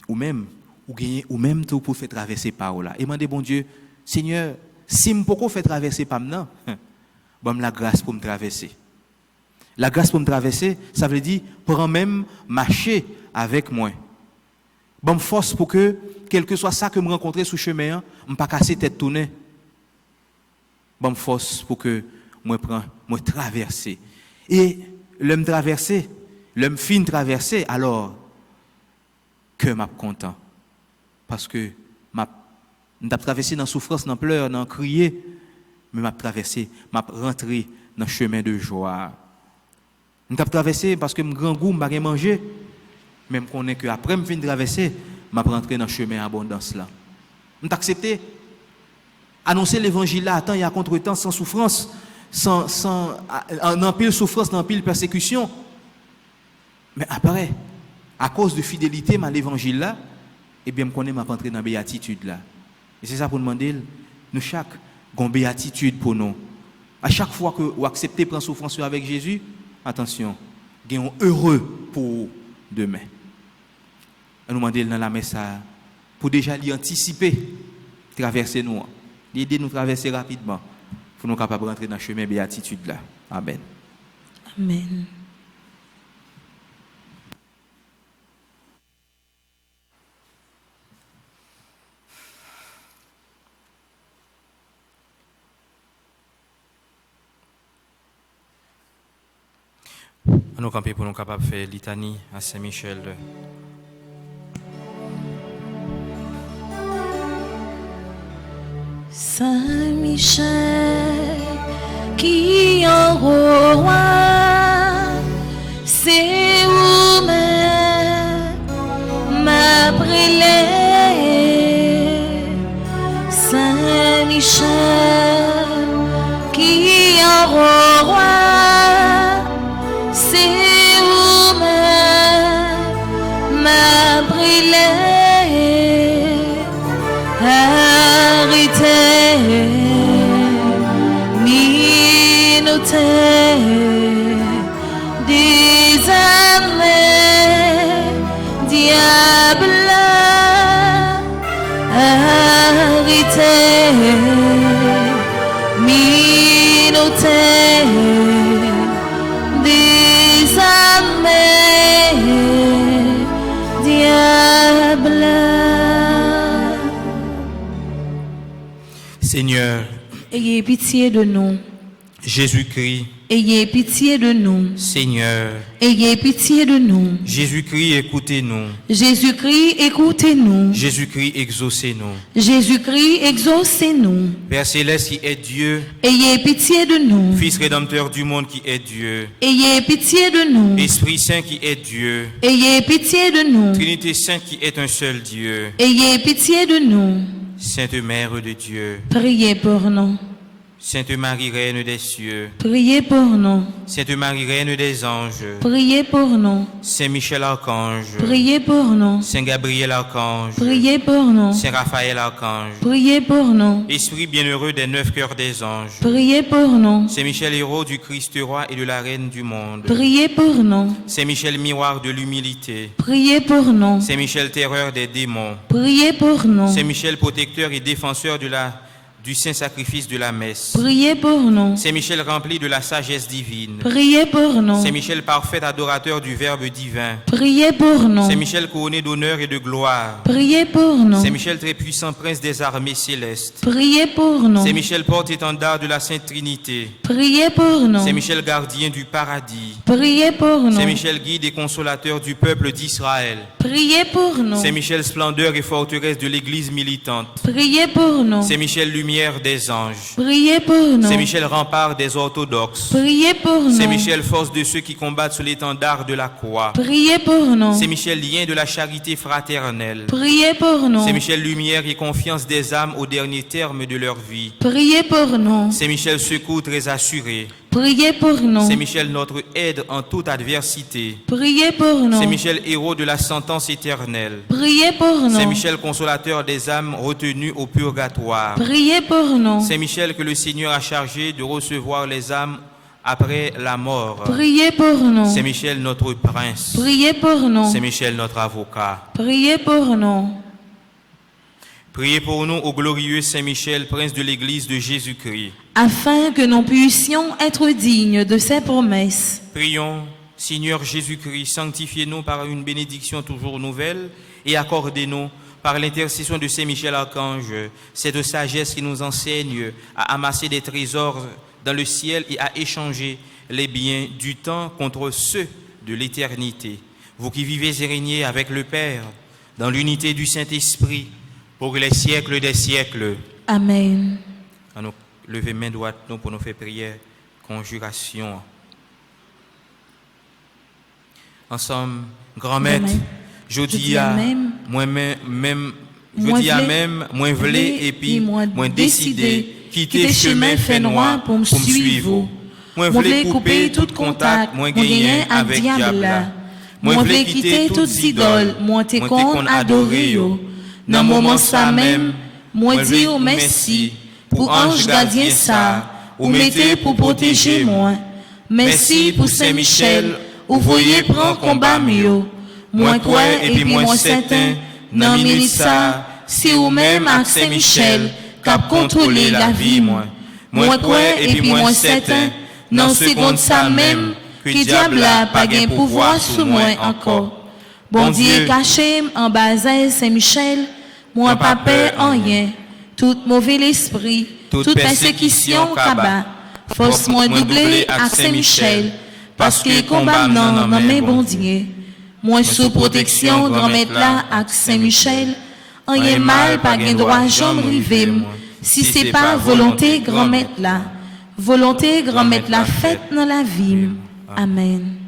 [SPEAKER 3] Ou même tout pour faire traverser par là. Et demander bon Dieu, Seigneur, si je peux faire traverser par là, bon la grâce pour me traverser. La grâce pour me traverser, ça veut dire prends même marcher avec moi. Bon force pour que quel que soit ça que me rencontrer sur chemin, me pas casser tête tourner. Bon force pour que moi traverser. Et l'homme traverser, l'homme fin traverser, alors que m'a content parce que m'a traversé dans souffrance, dans pleurs, dans crier, mais m'a traversé, m'a rentré dans chemin de joie. M'a traversé parce que mon grand goût m'a rien mangé, même connaît que après me fin traverser, m'a rentré dans chemin abondance là. M'a accepté annoncer l'évangile là, temps et à contre-temps sans souffrance, sans en pile souffrance, en pile persécution. Mais après à cause de fidélité à l'évangile là, eh bien, je connais ma rentrée dans la béatitude là. Et c'est ça pour demander, nous chaque avons béatitude pour nous. À chaque fois que vous acceptez prendre souffrance avec Jésus, attention, gagnons heureux pour demain. On nous demande dans la messe pour déjà l'y anticiper, traverser nous, l'aider nous traverser rapidement, pour nous capables de rentrer dans le chemin béatitude là. Amen.
[SPEAKER 5] Amen.
[SPEAKER 3] Nous camper pour nous capables de faire litanie à Saint-Michel.
[SPEAKER 2] Saint-Michel qui en roi, c'est où ma brûlée. Saint-Michel qui en roi, c'est où ma brûlée. Arrêtez, minotez, désormais, diable. Arrêtez, minotez, désormais, diable.
[SPEAKER 3] Seigneur,
[SPEAKER 2] Ayez pitié de nous.
[SPEAKER 3] Jésus-Christ,
[SPEAKER 2] Ayez pitié de nous.
[SPEAKER 3] Seigneur,
[SPEAKER 2] Ayez pitié de nous.
[SPEAKER 3] Jésus-Christ, écoutez-nous.
[SPEAKER 2] Jésus-Christ, écoutez-nous.
[SPEAKER 3] Jésus-Christ, exaucez-nous.
[SPEAKER 2] Jésus-Christ, exaucez-nous.
[SPEAKER 3] Père Céleste qui est Dieu,
[SPEAKER 2] Ayez pitié de nous.
[SPEAKER 3] Fils rédempteur du monde qui est Dieu,
[SPEAKER 2] Ayez pitié de nous.
[SPEAKER 3] Esprit Saint qui est Dieu,
[SPEAKER 2] Ayez pitié de nous.
[SPEAKER 3] Trinité Sainte qui est un seul Dieu,
[SPEAKER 2] Ayez pitié de nous.
[SPEAKER 3] Sainte Mère de Dieu,
[SPEAKER 2] Priez pour nous.
[SPEAKER 3] Sainte Marie, Reine des cieux,
[SPEAKER 2] Priez pour nous.
[SPEAKER 3] Sainte Marie, Reine des anges,
[SPEAKER 2] Priez pour nous.
[SPEAKER 3] Saint Michel Archange,
[SPEAKER 2] Priez pour nous.
[SPEAKER 3] Saint Gabriel Archange,
[SPEAKER 2] Priez pour nous.
[SPEAKER 3] Saint Raphaël Archange,
[SPEAKER 2] Priez pour nous.
[SPEAKER 3] Esprit bienheureux des 9 cœurs des anges,
[SPEAKER 2] Priez pour nous.
[SPEAKER 3] Saint Michel, héros du Christ roi et de la Reine du monde,
[SPEAKER 2] Priez pour nous.
[SPEAKER 3] Saint Michel, miroir de l'humilité,
[SPEAKER 2] Priez pour nous.
[SPEAKER 3] Saint Michel, terreur des démons,
[SPEAKER 2] Priez pour nous.
[SPEAKER 3] Saint Michel, protecteur et défenseur du saint sacrifice de la messe,
[SPEAKER 2] Priez pour nous.
[SPEAKER 3] Saint Michel, rempli de la sagesse divine,
[SPEAKER 2] Priez pour nous.
[SPEAKER 3] Saint Michel, parfait adorateur du Verbe divin,
[SPEAKER 2] Priez pour nous.
[SPEAKER 3] Saint Michel, couronné d'honneur et de gloire,
[SPEAKER 2] Priez pour nous.
[SPEAKER 3] Saint Michel, très puissant prince des armées célestes,
[SPEAKER 2] Priez pour nous.
[SPEAKER 3] Saint Michel, porte-étendard de la Sainte Trinité,
[SPEAKER 2] Priez pour nous.
[SPEAKER 3] Saint Michel, gardien du paradis,
[SPEAKER 2] Priez pour nous.
[SPEAKER 3] Saint Michel, guide et consolateur du peuple d'Israël,
[SPEAKER 2] Priez pour nous.
[SPEAKER 3] Saint Michel, splendeur et forteresse de l'Église militante,
[SPEAKER 2] Priez pour nous.
[SPEAKER 3] Saint Michel, lumière des anges,
[SPEAKER 2] Priez pour nous.
[SPEAKER 3] Saint Michel, rempart des orthodoxes,
[SPEAKER 2] Priez pour nous.
[SPEAKER 3] Saint Michel, force de ceux qui combattent sous l'étendard de la croix,
[SPEAKER 2] Priez pour nous.
[SPEAKER 3] Saint Michel, lien de la charité fraternelle,
[SPEAKER 2] Priez pour nous.
[SPEAKER 3] Saint Michel, lumière et confiance des âmes au dernier terme de leur vie,
[SPEAKER 2] Priez pour nous.
[SPEAKER 3] Saint Michel, secours très assuré,
[SPEAKER 2] Priez pour nous.
[SPEAKER 3] Saint Michel, notre aide en toute adversité,
[SPEAKER 2] Priez pour nous.
[SPEAKER 3] Saint Michel, héros de la sentence éternelle,
[SPEAKER 2] Priez pour nous.
[SPEAKER 3] Saint Michel, consolateur des âmes retenues au purgatoire,
[SPEAKER 2] Priez pour nous.
[SPEAKER 3] Saint Michel, que le Seigneur a chargé de recevoir les âmes après la mort,
[SPEAKER 2] Priez pour nous.
[SPEAKER 3] Saint Michel, notre prince,
[SPEAKER 2] Priez pour nous.
[SPEAKER 3] Saint Michel, notre avocat.
[SPEAKER 2] Priez pour nous.
[SPEAKER 3] Priez pour nous, ô glorieux Saint Michel, prince de l'Église de Jésus-Christ.
[SPEAKER 2] Afin que nous puissions être dignes de ses promesses.
[SPEAKER 3] Prions, Seigneur Jésus-Christ, sanctifiez-nous par une bénédiction toujours nouvelle et accordez-nous, par l'intercession de Saint Michel Archange, cette sagesse qui nous enseigne à amasser des trésors dans le ciel et à échanger les biens du temps contre ceux de l'éternité. Vous qui vivez et régnez avec le Père, dans l'unité du Saint-Esprit, pour les siècles des siècles.
[SPEAKER 2] Amen.
[SPEAKER 3] À nous lever main droite nous pour nous faire prière, conjuration. Ensemble, grand maître, je dis à moi-même, moins vlé et puis moins décidé, quitter chemin fait noir pour me suivre. Moins vlé couper tout contact, moins gagner avec diable. Moins vlé quitter toutes idoles, moins te qu'on adorer. Dans moment ça même, moi dis au merci pour ange gardien ça, ou mettez pour protéger moi. Merci pour Saint Michel, ou voyez prendre combat mieux. Moi quoi et puis moi certain, dans minute ça, si ou même avec Saint Michel, cap contrôler la vie moi. Moi quoi et puis moi certain, dans seconde ça même, que diable a pas gain pouvoir sous moi encore. Bon Dieu caché en bas Saint Michel, moi pas peur en rien, tout mauvais esprit, toute persécution cabas, force moi doublé à Saint Michel,
[SPEAKER 5] parce que combat non mais bon Dieu. Moi sous protection grand-mère là avec Saint-Michel, rien mal pas gain droit jambe rivé. Si c'est pas volonté grand-mère là, volonté grand-mère là faite dans la vie. Amen.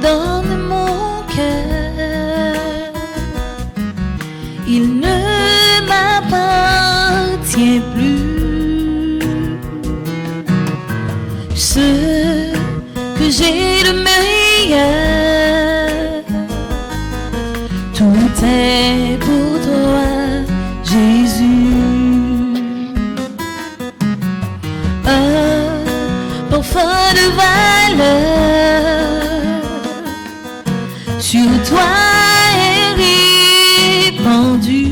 [SPEAKER 2] Donne mon cœur, il ne m'appartient plus. Ce que j'ai de meilleur, tout est pour toi, Jésus. Un parfum de valeur sur toi est répandu.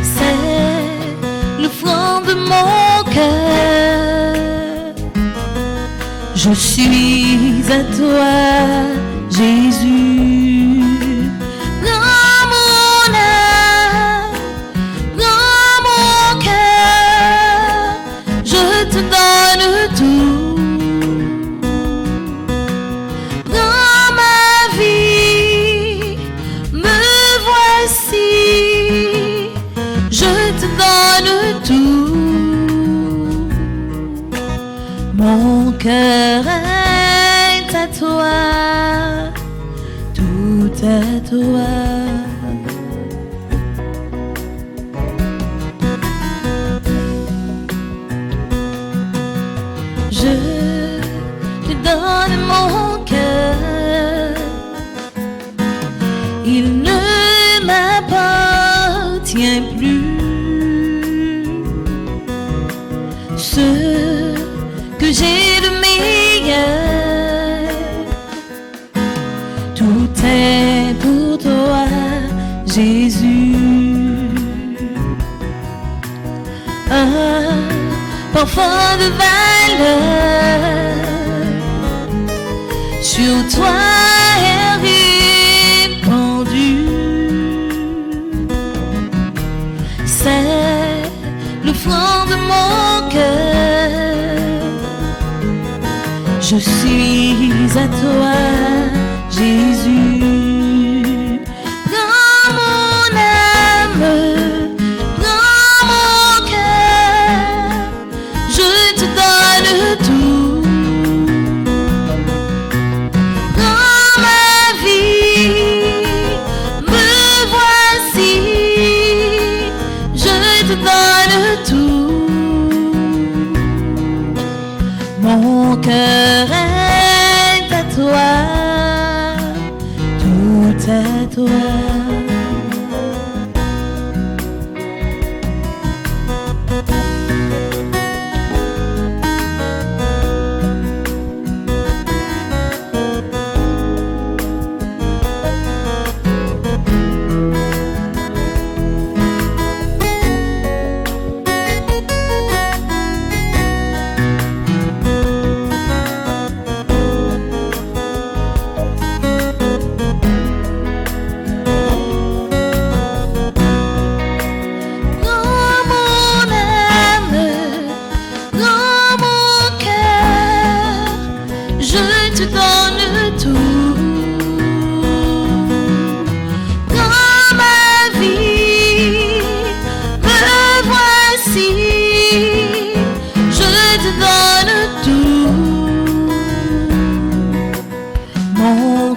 [SPEAKER 2] C'est le fond de mon cœur. Je suis à toi, Jésus. Dans mon âme, dans mon cœur, je te donne tout. Mon cœur est à toi, tout à toi. Je te donne mon cœur, il ne m'appartient plus. Ce que j'ai de meilleur, tout est pour toi, Jésus. Un parfum de valeur sur toi est répandu. C'est le fond de mon cœur. Je suis à toi, Jésus. Dans mon âme, dans mon cœur, je te donne tout. Dans ma vie, me voici, je te donne tout. Mon cœur est à toi, tout à toi.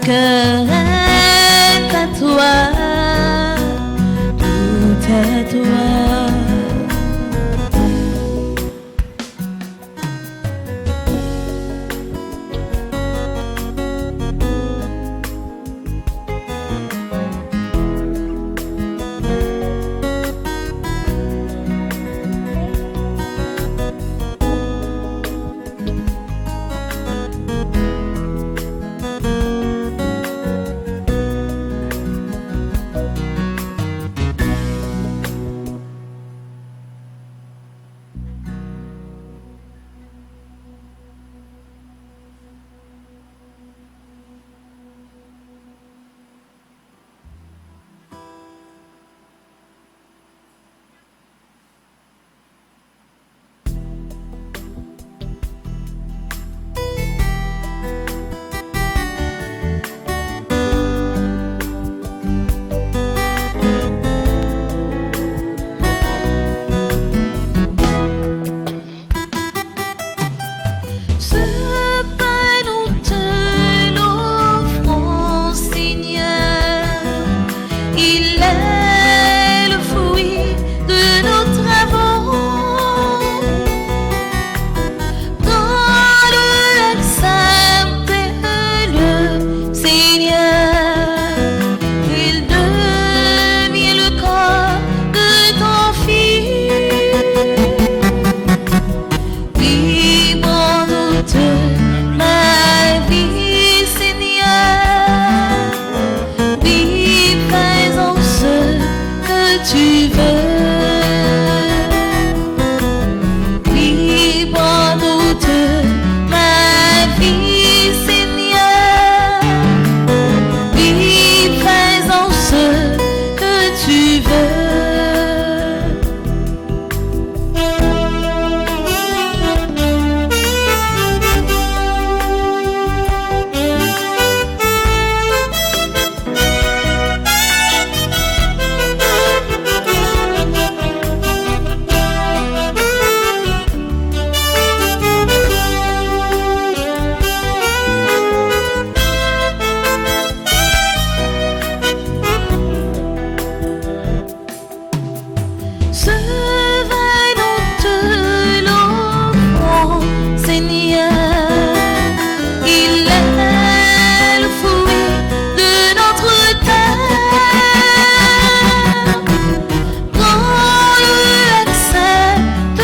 [SPEAKER 2] cœur est à toi, tout est toi. ce vin nous te l'offrons, Seigneur. Il est le fruit de notre terre. Prends-le, accepte-le,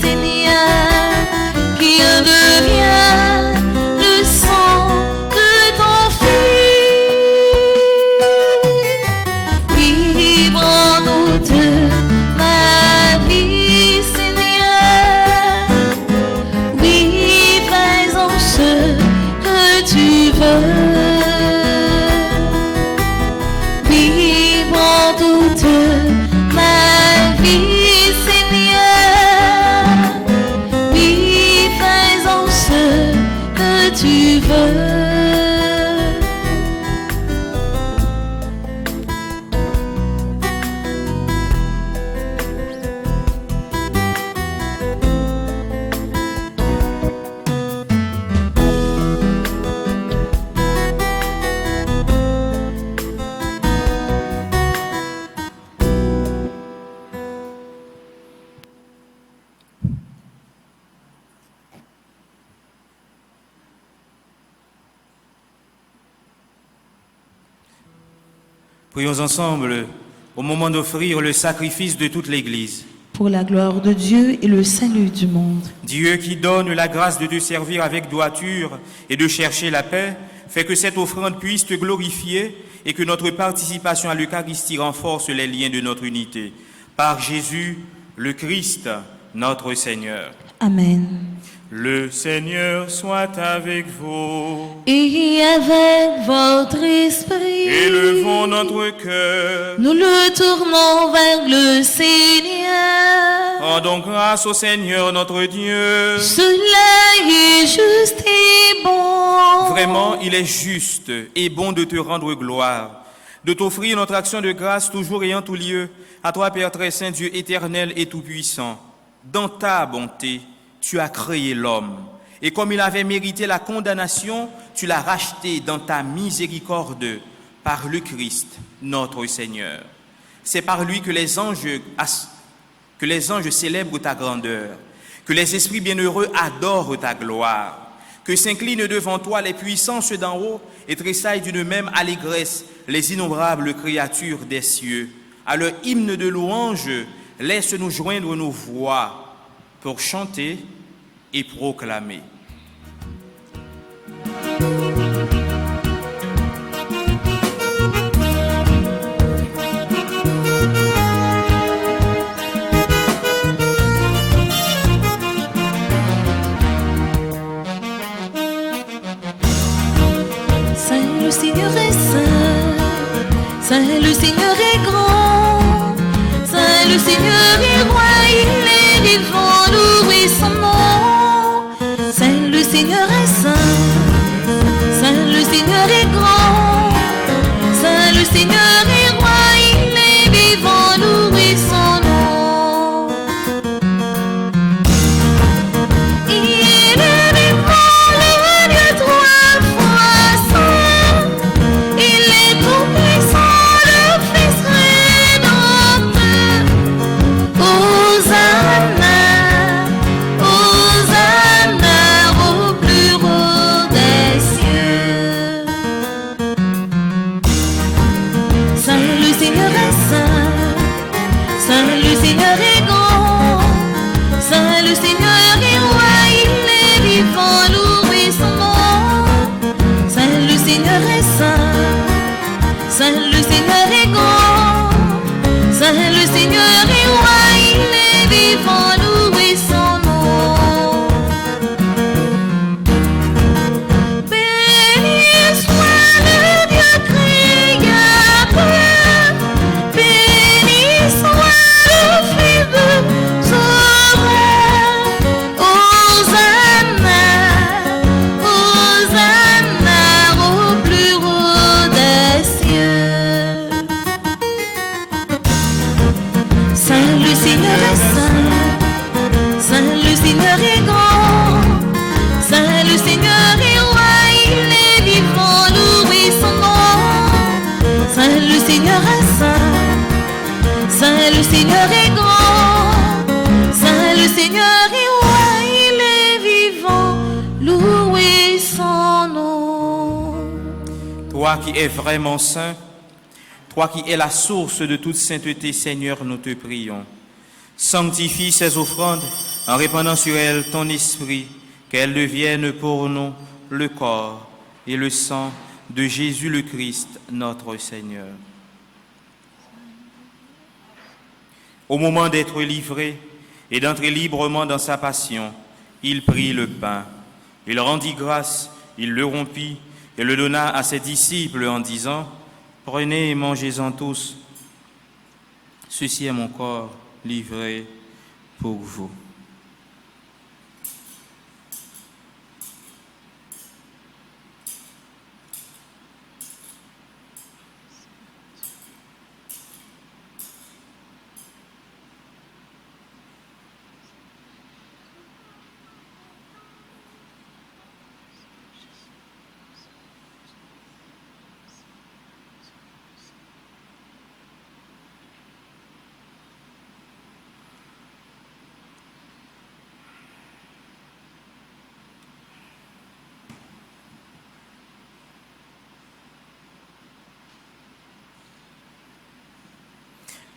[SPEAKER 2] Seigneur, qui devient le sang de ton Fils. Oui, prends-nous de ma vie, Seigneur. Oui, fais-en ce que tu veux. Oui, prends toute ma vie, Seigneur. Oui, fais-en ce que tu veux.
[SPEAKER 3] Prions ensemble au moment d'offrir le sacrifice de toute l'Église.
[SPEAKER 5] Pour la gloire de Dieu et le salut du monde.
[SPEAKER 3] Dieu qui donne la grâce de te servir avec droiture et de chercher la paix, fait que cette offrande puisse te glorifier et que notre participation à l'Eucharistie renforce les liens de notre unité. Par Jésus, le Christ, notre Seigneur.
[SPEAKER 5] Amen.
[SPEAKER 3] Le Seigneur soit avec vous.
[SPEAKER 2] Et avec votre esprit,
[SPEAKER 3] Élevons notre cœur.
[SPEAKER 2] nous le tournons vers le Seigneur.
[SPEAKER 3] Rendons grâce au Seigneur notre Dieu.
[SPEAKER 2] Cela est juste et bon.
[SPEAKER 3] Vraiment, il est juste et bon de te rendre gloire, de t'offrir notre action de grâce toujours et en tout lieu, à toi, Père très saint, Dieu éternel et tout-puissant. Dans ta bonté, tu as créé l'homme, et comme il avait mérité la condamnation, tu l'as racheté dans ta miséricorde par le Christ, notre Seigneur. C'est par lui que les anges célèbrent ta grandeur, que les esprits bienheureux adorent ta gloire, que s'inclinent devant toi les puissances d'en haut et tressaillent d'une même allégresse les innombrables créatures des cieux. À leur hymne de louange, laisse-nous joindre nos voix pour chanter et proclamer.
[SPEAKER 2] Saint le Seigneur est saint, Saint le Seigneur est grand, Saint le Seigneur est roi, il est vivant, louez son nom. Saint le Seigneur est saint, Saint le Seigneur est grand, Saint le Seigneur est roi, il est vivant, louez son nom. Il est vivant, le Dieu trois fois saint, il est tout puissant, le Fils rédempteur. Hosanna, Hosanna au plus haut des cieux. Saint le Seigneur est saint, Saint le Seigneur est grand, Saint le Seigneur est roi, il est vivant, louez son nom. Saint le Seigneur est saint, Saint le Seigneur est grand, Saint le Seigneur est roi, il est vivant, louez son nom. Béni soit le Dieu créateur, béni soit le Fils de Sauveur. Hosanna, Hosanna au plus haut des cieux. Saint le Seigneur est saint, Saint le Seigneur est grand, Saint le Seigneur est roi, il est vivant, louez son nom. Saint le Seigneur est saint, Saint le
[SPEAKER 5] Seigneur est grand, Saint le Seigneur est roi, il est vivant, louez son nom.
[SPEAKER 3] Toi qui es vraiment saint, toi qui es la source de toute sainteté, Seigneur, nous te prions. Sanctifie ces offrandes en répandant sur elles ton esprit, qu'elles deviennent pour nous le corps et le sang de Jésus le Christ, notre Seigneur. Au moment d'être livré et d'entrer librement dans sa passion, il prit le pain. Il rendit grâce, il le rompit et le donna à ses disciples en disant : « Prenez et mangez-en tous. Ceci est mon corps livré pour vous. »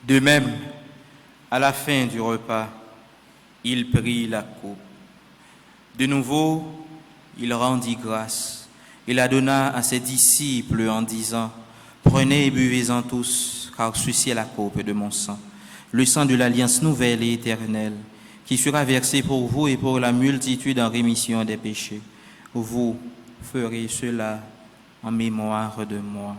[SPEAKER 3] De même, à la fin du repas, il prit la coupe. De nouveau, il rendit grâce et la donna à ses disciples en disant : « Prenez et buvez-en tous, car ceci est la coupe de mon sang, le sang de l'alliance nouvelle et éternelle, qui sera versé pour vous et pour la multitude en rémission des péchés. Vous ferez cela en mémoire de moi. »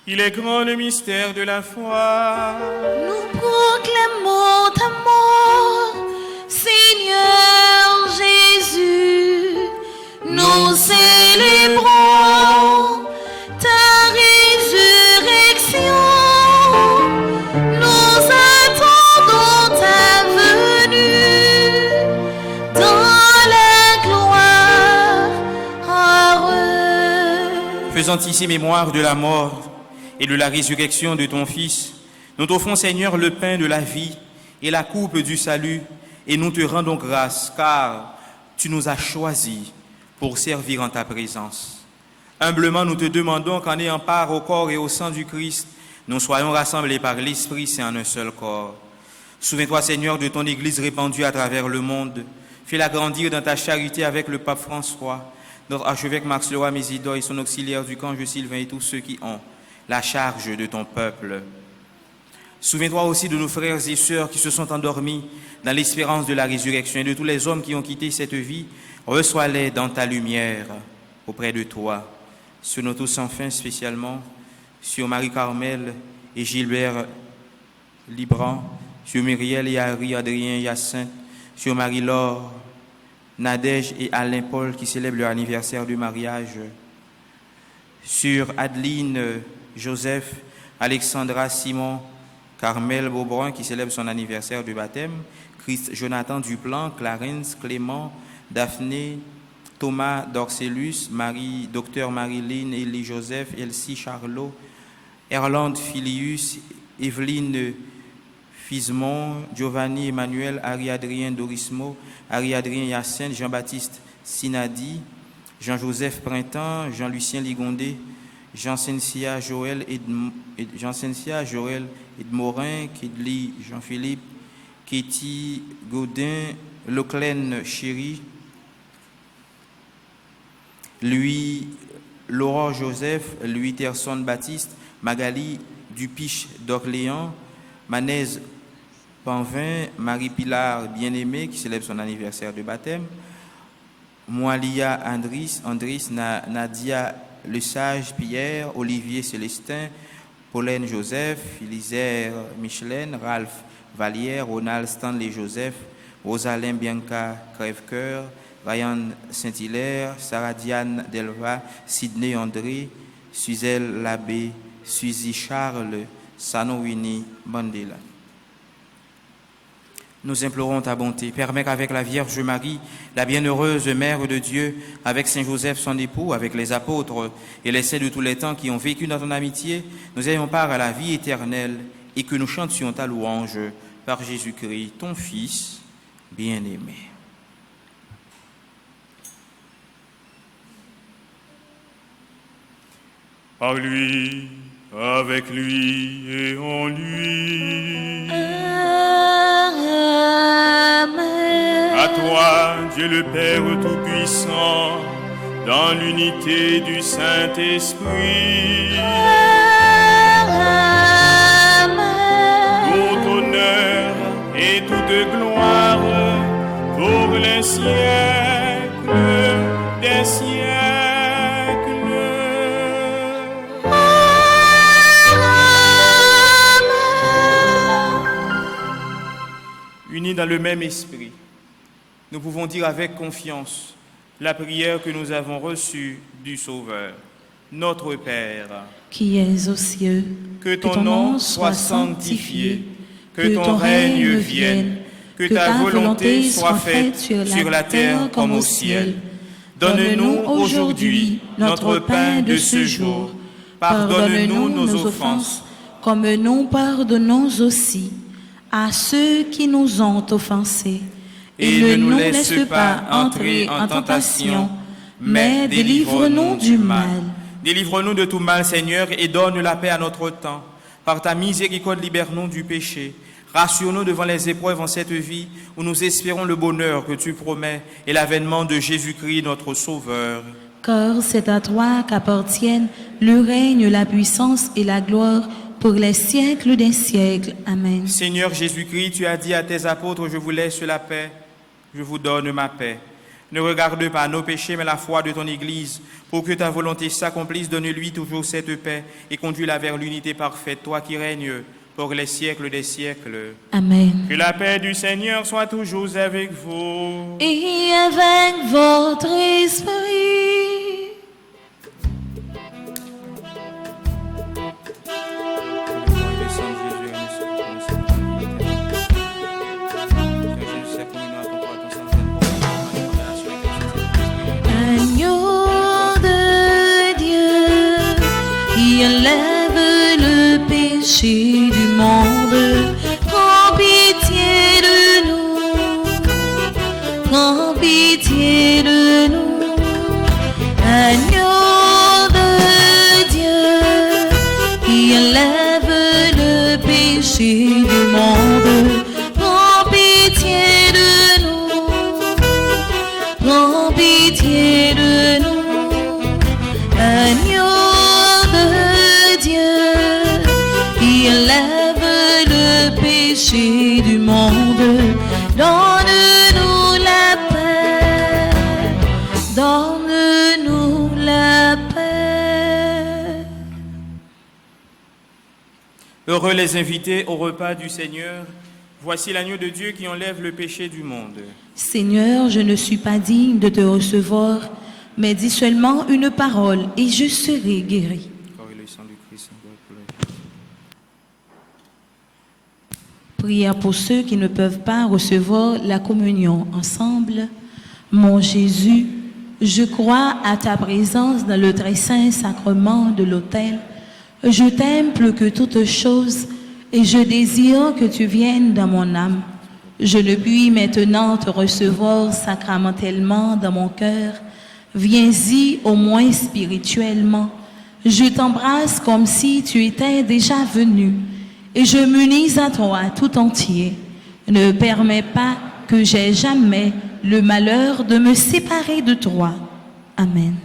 [SPEAKER 7] Il est grand le mystère de la foi.
[SPEAKER 5] Nous proclamons ta mort, Seigneur Jésus. Nous célébrons ta résurrection. Nous attendons ta venue dans la gloire. Heureux.
[SPEAKER 3] Faisant ici mémoire de la mort et de la résurrection de ton Fils, nous t'offrons, Seigneur, le pain de la vie et la coupe du salut, et nous te rendons grâce, car tu nous as choisis pour servir en ta présence. Humblement, nous te demandons qu'en ayant part au corps et au sang du Christ, nous soyons rassemblés par l'Esprit Saint en un seul corps. Souviens-toi, Seigneur, de ton Église répandue à travers le monde. Fais-la grandir dans ta charité avec le pape François, notre archevêque Max Leroy Mésidor et son auxiliaire du Cange Sylvain et tous ceux qui ont la charge de ton peuple. Souviens-toi aussi de nos frères et sœurs qui se sont endormis dans l'espérance de la résurrection et de tous les hommes qui ont quitté cette vie. Reçois-les dans ta lumière auprès de toi. Sur nous tous enfin spécialement, sur Marie-Carmel et Gilbert Libran, sur Myriel et Harry, Adrien, Hyacinthe, sur Marie-Laure, Nadège et Alain Paul qui célèbrent leur anniversaire de mariage, sur Adeline, Joseph, Alexandra, Simon, Carmel Beaubrun qui célèbre son anniversaire de baptême, Christ, Jonathan Duplan, Clarence, Clément, Daphné, Thomas Dorcellus, Marie, Docteur Marilyn, Élie Joseph, Elsie Charlot, Erland Filius, Evelyne Fismon, Giovanni Emmanuel, Harry-Adrien Dorismo, Harry-Adrien Hyacinthe, Jean-Baptiste Sinadi, Jean-Joseph Printemps, Jean-Lucien Ligondé, Jean-Sensia Joël Edmorin, Kidli Jean-Philippe, Katie Gaudin, Loclaine Chéri, Louis Laurent Joseph, Louis Terson Baptiste, Magali Dupiche d'Orléans, Manèse Panvin, Marie-Pilar Bien-Aimée qui célèbre son anniversaire de baptême, Moalia Andris, Nadia Le Sage Pierre, Olivier Célestin, Pauline Joseph, Elisère Michelaine, Ralph Vallière, Ronald Stanley Joseph, Rosalyn Bianca Crèvecoeur, Ryan Saint-Hilaire, Sarah Diane Delva, Sidney André, Suzelle Labbé, Suzy Charles, Sanowini Mandela. Nous implorons ta bonté. Permets qu'avec la Vierge Marie, la bienheureuse Mère de Dieu, avec Saint Joseph son époux, avec les apôtres et les saints de tous les temps qui ont vécu dans ton amitié, nous ayons part à la vie éternelle et que nous chantions ta louange par Jésus-Christ, ton Fils bien-aimé.
[SPEAKER 7] Par lui, avec lui et en lui.
[SPEAKER 2] Amen.
[SPEAKER 7] À toi, Dieu le Père Tout-Puissant, dans l'unité du Saint-Esprit.
[SPEAKER 2] Amen.
[SPEAKER 7] Tout honneur et toute gloire pour les siècles des siècles. Unis dans le même esprit, nous pouvons dire avec confiance la prière que nous avons reçue du Sauveur. Notre Père,
[SPEAKER 5] qui es aux cieux,
[SPEAKER 7] que ton nom soit sanctifié, que ton règne vienne, que ta volonté soit faite sur la terre comme au ciel. Donne-nous aujourd'hui notre pain de ce jour. Pardonne-nous nos offenses,
[SPEAKER 5] comme nous pardonnons aussi à ceux qui nous ont offensés.
[SPEAKER 7] et ne nous laisse pas entrer en tentation, mais délivre-nous du mal. Délivre-nous de tout mal, Seigneur, et donne la paix à notre temps. Par ta miséricorde, libère-nous du péché. Rassure-nous devant les épreuves en cette vie où nous espérons le bonheur que tu promets et l'avènement de Jésus-Christ, notre Sauveur.
[SPEAKER 5] Car c'est à toi qu'appartiennent le règne, la puissance et la gloire pour les siècles des siècles. Amen.
[SPEAKER 7] Seigneur Jésus-Christ, tu as dit à tes apôtres, je vous laisse la paix, je vous donne ma paix. Ne regarde pas nos péchés, mais la foi de ton Église. Pour que ta volonté s'accomplisse, donne-lui toujours cette paix et conduis-la vers l'unité parfaite, toi qui règnes pour les siècles des siècles.
[SPEAKER 5] Amen.
[SPEAKER 7] Que la paix du Seigneur soit toujours avec vous.
[SPEAKER 2] Et avec votre esprit. Agneau de Dieu, qui enlève le péché du monde, prends pitié de nous, prends pitié de nous. Agneau de Dieu, qui enlève le péché du monde, prends pitié de nous, prends pitié de nous. Agneau de Dieu, qui enlève le péché du monde, donne-nous la paix, donne-nous la paix.
[SPEAKER 7] Heureux les invités au repas du Seigneur. Voici l'agneau de Dieu qui enlève le péché du monde.
[SPEAKER 5] Seigneur, je ne suis pas digne de te recevoir, mais dis seulement une parole et je serai guéri. Prière pour ceux qui ne peuvent pas recevoir la communion ensemble. Mon Jésus, je crois à ta présence dans le très saint sacrement de l'autel. Je t'aime plus que toutes choses et je désire que tu viennes dans mon âme. Je ne puis maintenant te recevoir sacramentellement dans mon cœur. Viens-y au moins spirituellement. Je t'embrasse comme si tu étais déjà venu et je m'unis à toi tout entier. Ne permets pas que j'aie jamais le malheur de me séparer de toi. Amen.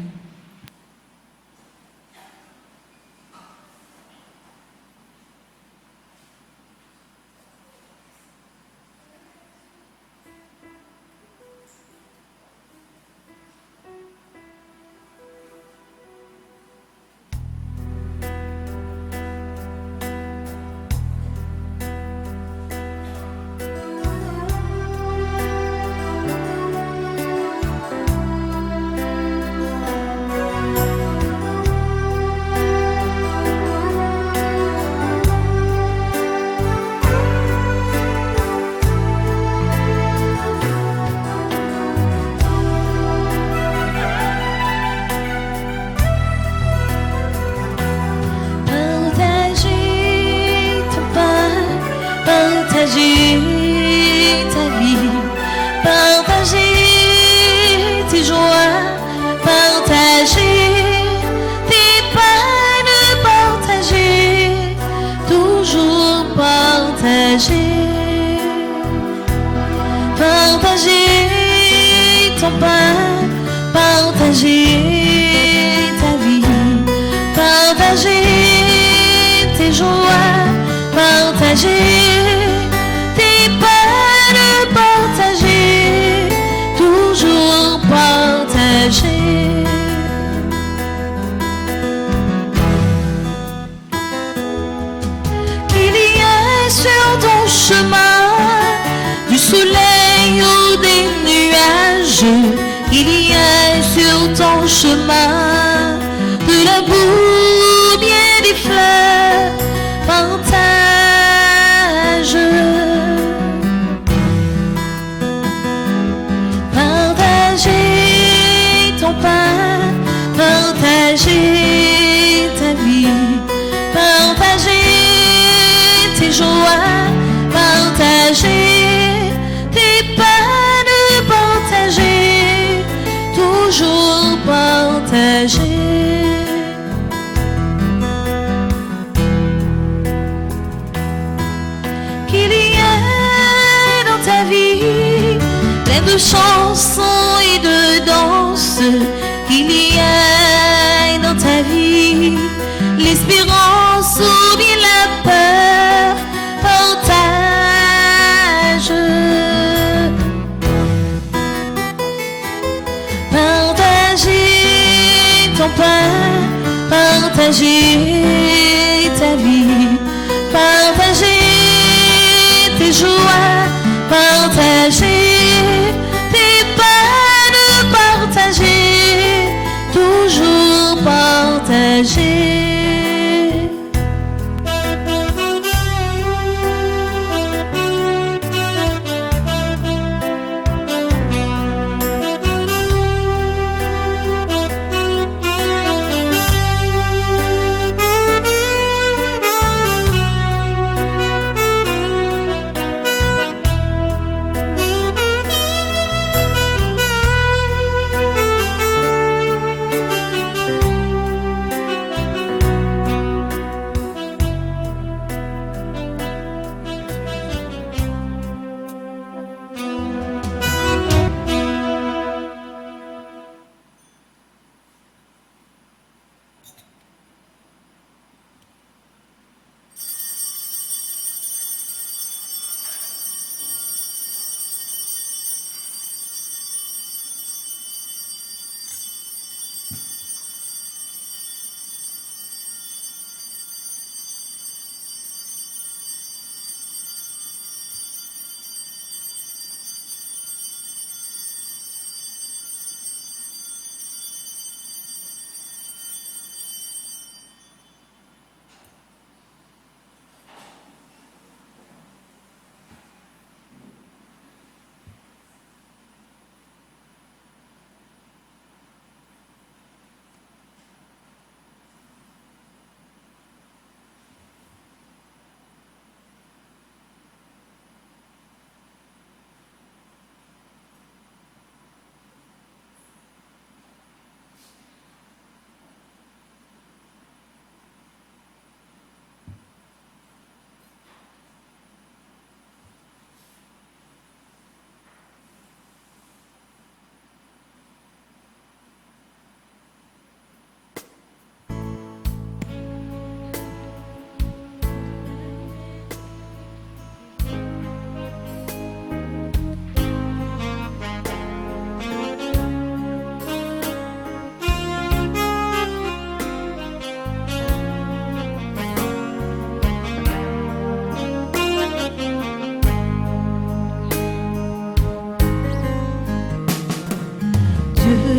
[SPEAKER 2] partager ton pain, partager ta vie, partager tes joies, partager tes peines, partager, toujours partager. Qu'il y ait sur ton chemin du soleil ou des nuages, il y a sur ton chemin de la boue, bien des fleurs, partage, partager ton pain, partager ta vie, partager tes joies, partager tes peines, partager, toujours partager. Qu'il y ait dans ta vie plein de chansons et de danses, qu'il y ait dans ta vie l'espérance ou bien la peur, partage, partager ton pain, partager ta vie, partager tes joies, partager tes peines, partager, toujours partager.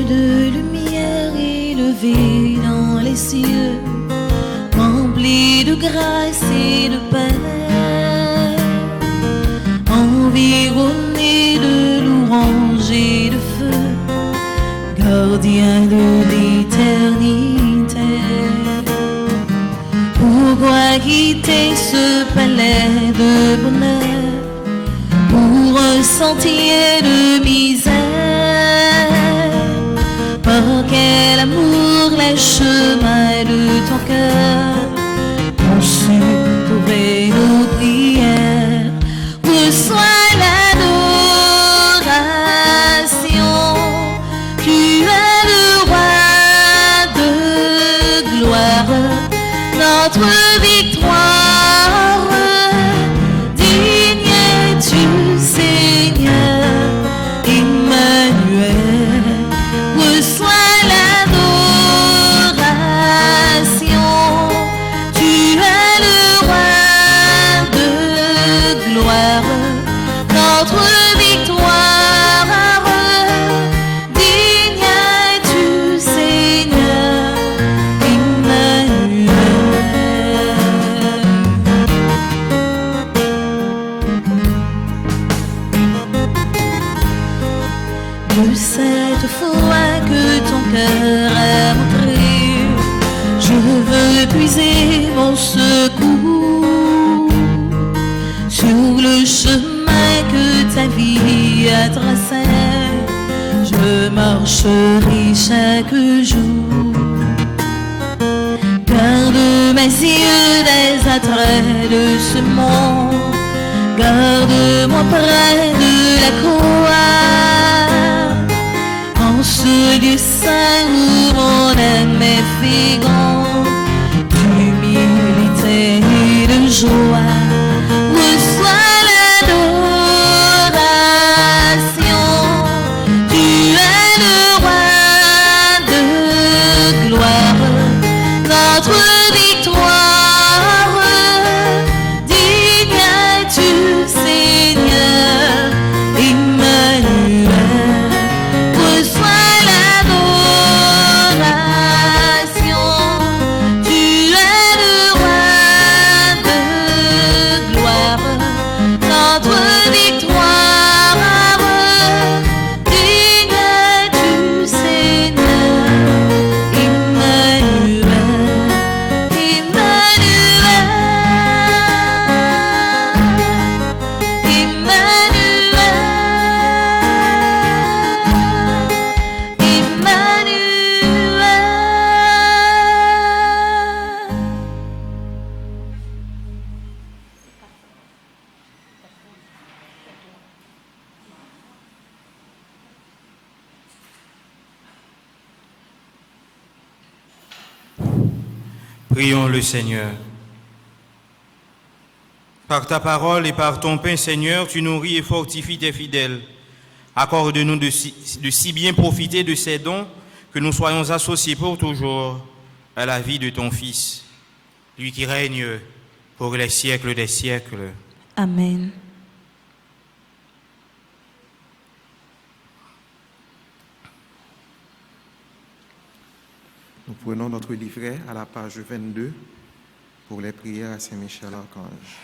[SPEAKER 2] De lumière élevée dans les cieux, rempli de grâce et de paix, environné de louanges et de feu, gardien de l'éternité. Pourquoi quitter ce palais de bonheur pour un sentier de misère? Par quel amour les chemins de ton cœur ont su trouver nos prières. notre victoire. Digne es-tu, Seigneur, Emmanuel, reçois l'adoration. Tu es le roi de gloire, notre victoire. Digne es-tu, Seigneur, Emmanuel. De cette foi que ton cœur a montré, je veux puiser mon secours sur le chemin que ta vie a tracé. Je marcherai chaque jour. Garde mes yeux des attraits de ce monde. Garde-moi près de la croix. En ce lieu saint où mon âme est féconde d'humilité et de joie, reçois l'adoration. Tu es le roi de gloire, notre victoire. Digne es-tu, Seigneur, Emmanuel, reçois l'adoration. Tu es le roi de gloire, notre victoire. Digne es-tu, Seigneur, Emmanuel,
[SPEAKER 7] Prions le Seigneur. Par ta parole et par ton pain, Seigneur, tu nourris et fortifies tes fidèles. Accorde-nous de si bien profiter de ces dons que nous soyons associés pour toujours à la vie de ton Fils, lui qui règne pour les siècles des siècles.
[SPEAKER 2] Amen.
[SPEAKER 6] Nous prenons notre livret à la page 22 pour les prières à Saint-Michel Archange.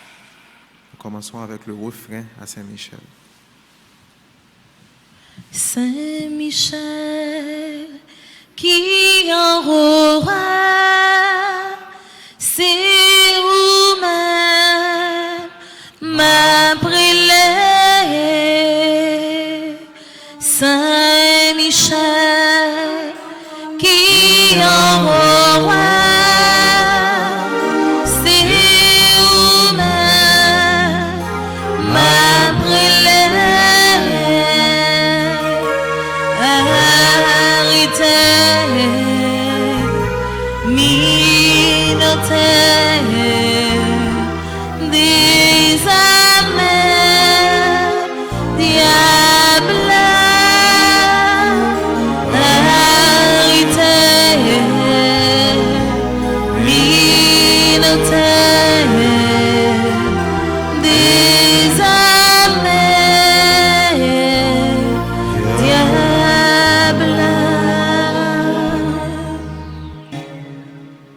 [SPEAKER 6] Nous commençons avec le refrain à Saint-Michel.
[SPEAKER 2] Saint-Michel, qui en roi, c'est vous-même, ma prélève. Saint-Michel, qui en roi, c'est vous-même, ma prélève. Arrêtez, minotaire, des amers, diable.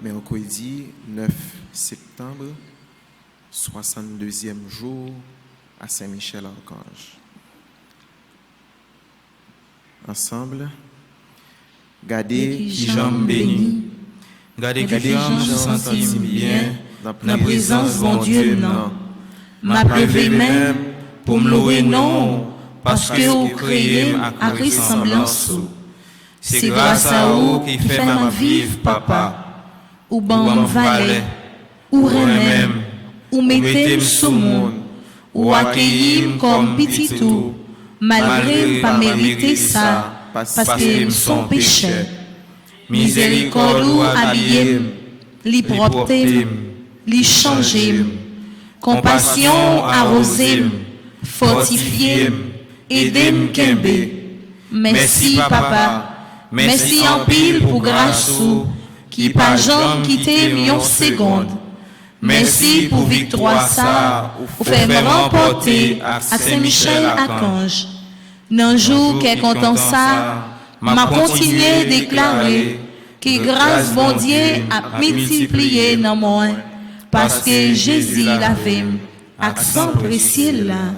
[SPEAKER 6] Mercredi 9 septembre, 62e jour à Saint-Michel Archange. Ensemble, gardez
[SPEAKER 7] Qui jambe bénie, gardez qui jambe senti bien, dans la présence bon Dieu, non. M'a prélevé même pour me louer, non, parce que vous créez à ressemblance. C'est grâce à vous qui fait ma vivre, papa.
[SPEAKER 2] Ou ban valet, ou remèm, ou mettez sous monde, ou accueillir comme petit tout, malgré pas mériter ça, parce que son péché. Miséricorde ou habillé,
[SPEAKER 5] li proptem, li changem, compassion arrosem, fortifiem, edem kembe. Merci papa, merci en pile pour grâce ou, qui pas jamais quitté yon seconde. Merci pour victoire ça, ou fait me remporter à Saint-Michel Archange. Dans jour qu'est content ça, m'a continué déclarer que grâce bon Dieu a multiplié dans moi, parce que Jésus l'avait, accent précieux là.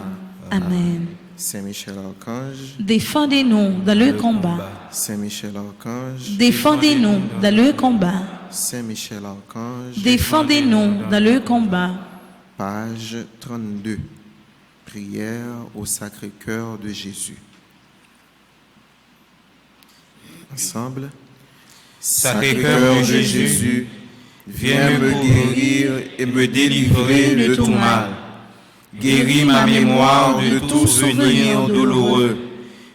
[SPEAKER 5] Amen.
[SPEAKER 6] Saint-Michel Archange,
[SPEAKER 5] Défendez-nous dans le combat.
[SPEAKER 6] Saint-Michel Archange,
[SPEAKER 5] Défendez-nous dans le combat.
[SPEAKER 6] Saint-Michel Archange,
[SPEAKER 5] Défendez-nous dans le combat.
[SPEAKER 6] page 32. Prière au Sacré-Cœur de Jésus. Ensemble.
[SPEAKER 7] Sacré-Cœur de Jésus, viens me guérir et me délivrer de tout mal. Guéris ma mémoire de tout souvenir douloureux.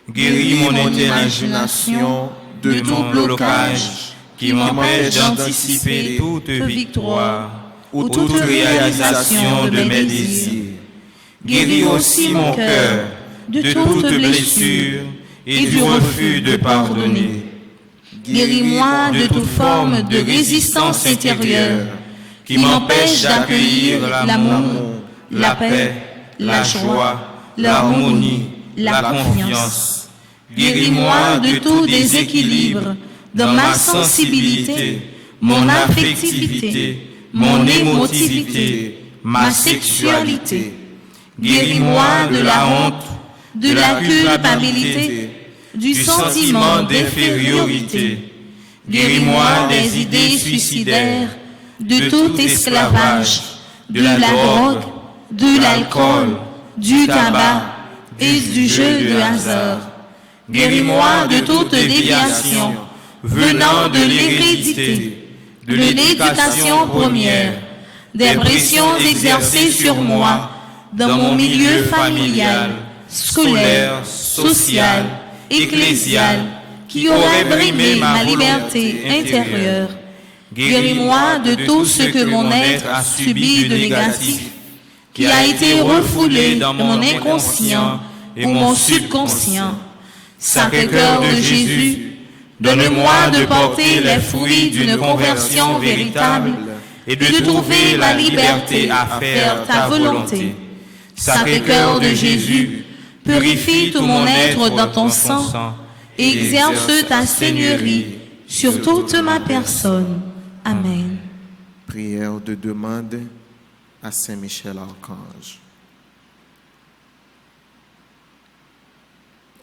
[SPEAKER 7] Guéris mon imagination de tout blocage qui m'empêche d'anticiper toute victoire ou toute réalisation de mes désirs. Guéris aussi mon cœur de toute blessure et du refus de pardonner.
[SPEAKER 5] Guéris-moi de toute forme de résistance intérieure qui m'empêche d'accueillir l'amour, la paix, la joie, l'harmonie, la confiance. Guéris-moi de tout déséquilibre dans ma sensibilité, mon affectivité, mon émotivité, ma sexualité. Guéris-moi de la honte, de la culpabilité, du sentiment d'infériorité. Guéris-moi des idées suicidaires, de tout esclavage, de la drogue, de l'alcool, du tabac et du jeu de hasard. Guéris-moi de toute déviation venant de l'hérédité, de l'éducation première, des pressions exercées sur moi dans mon milieu familial, scolaire, social, ecclésial, qui aurait brimé ma liberté intérieure. Guéris-moi de tout ce que mon être a subi de négatif, qui a été refoulé dans mon inconscient ou mon subconscient. Sacré-Cœur de Jésus, donne-moi de porter les fruits d'une conversion véritable et de trouver la liberté à faire ta volonté. Sacré-Cœur de Jésus, purifie tout mon être dans ton sang et exerce ta seigneurie sur toute ma personne. Amen.
[SPEAKER 6] Prière de demande à Saint-Michel Archange.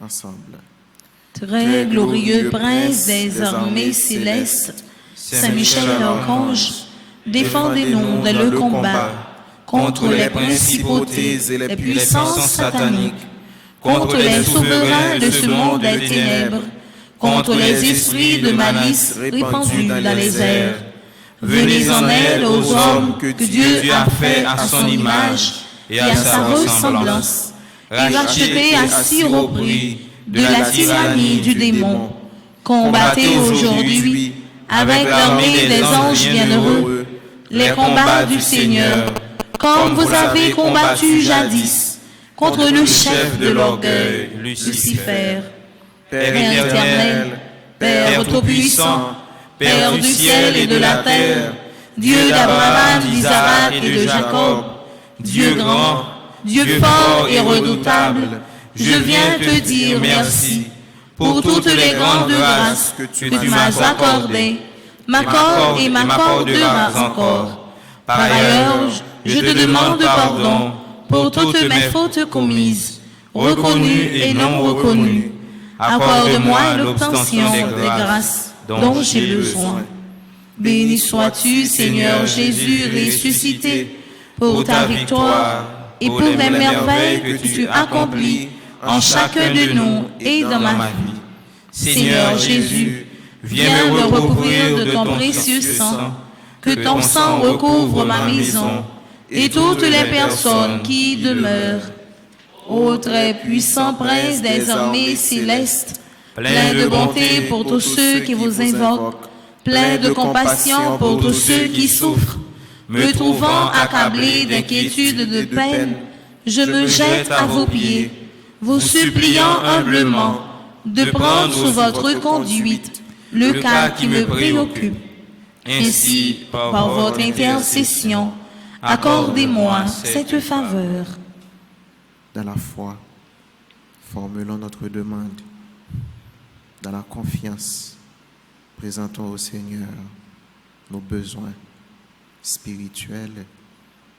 [SPEAKER 6] Ensemble.
[SPEAKER 5] Très glorieux prince des armées célestes, Saint-Michel Archange, défendez-nous dans le combat contre les principautés et les puissances sataniques, contre les souverains de ce monde des ténèbres, contre les esprits de malice répandus dans les airs. Venez en aide aux hommes que Dieu a fait à son image et à sa ressemblance, et rachetés à si haut prix de la tyrannie du démon. Combattez aujourd'hui avec l'armée des anges bienheureux les combats du Seigneur, comme vous avez combattu jadis contre le chef de l'orgueil, Lucifer. Père éternel, Père tout-puissant, Père du ciel et de la terre, Dieu d'Abraham, d'Isaac et de Jacob, Dieu grand, Dieu fort et redoutable, je viens te dire merci pour toutes les grandes grâces que tu m'as accordées, m'accorde et m'accorderas encore. Par ailleurs, je te demande pardon pour toutes mes fautes commises, reconnues et non reconnues. Accorde-moi l'obtention des grâces dont j'ai besoin. Béni sois-tu, Seigneur Jésus ressuscité, pour ta victoire et pour les merveilles que tu accomplis en chacun de nous et dans ma vie. Seigneur Jésus, viens me recouvrir de ton précieux sang, que ton sang recouvre ma maison et toutes les personnes qui y demeurent. Ô très puissant prince des armées célestes, plein de bonté pour tous ceux qui vous invoquent, plein de compassion pour tous ceux qui souffrent, me trouvant accablé d'inquiétude, de peine, je me jette à vos pieds, vous suppliant humblement de prendre sous votre conduite le cas qui me préoccupe. Ainsi, par votre intercession, accordez-moi cette faveur.
[SPEAKER 6] Dans la foi, formulons notre demande. Dans la confiance, présentons au Seigneur nos besoins spirituels,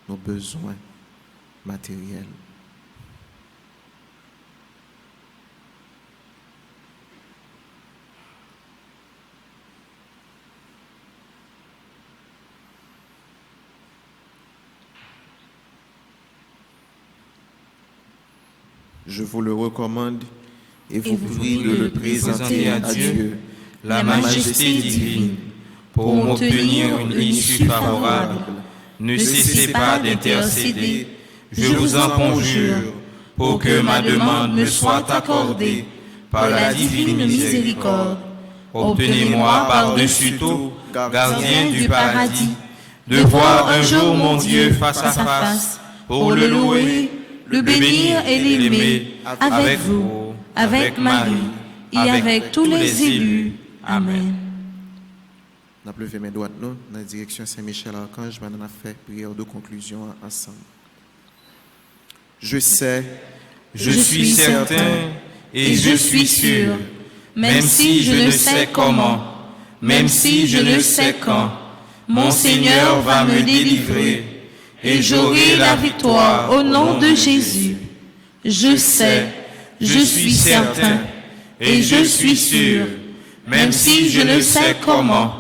[SPEAKER 6] nos besoins matériels. Je vous le recommande et vous prie de le présenter à Dieu,
[SPEAKER 3] la majesté divine, pour m'obtenir une issue favorable. Ne cessez pas d'intercéder, je vous en conjure, pour que ma demande me soit accordée par la divine miséricorde. Obtenez-moi par-dessus tout, gardien du paradis, de voir un jour mon Dieu face à face, pour le louer, le bénir et l'aimer, avec vous, avec Marie et avec tous les élus. Amen.
[SPEAKER 6] On a levé mes doigts nous dans la direction Saint-Michel-Archange, mais on a fait prière de conclusion ensemble. Je sais,
[SPEAKER 3] je suis certain et je suis sûr, même si je ne sais comment, même si je ne sais quand, mon Seigneur va me délivrer et j'aurai la victoire au nom de Jésus. Je sais, je suis certain et je suis sûr, même si je ne sais comment,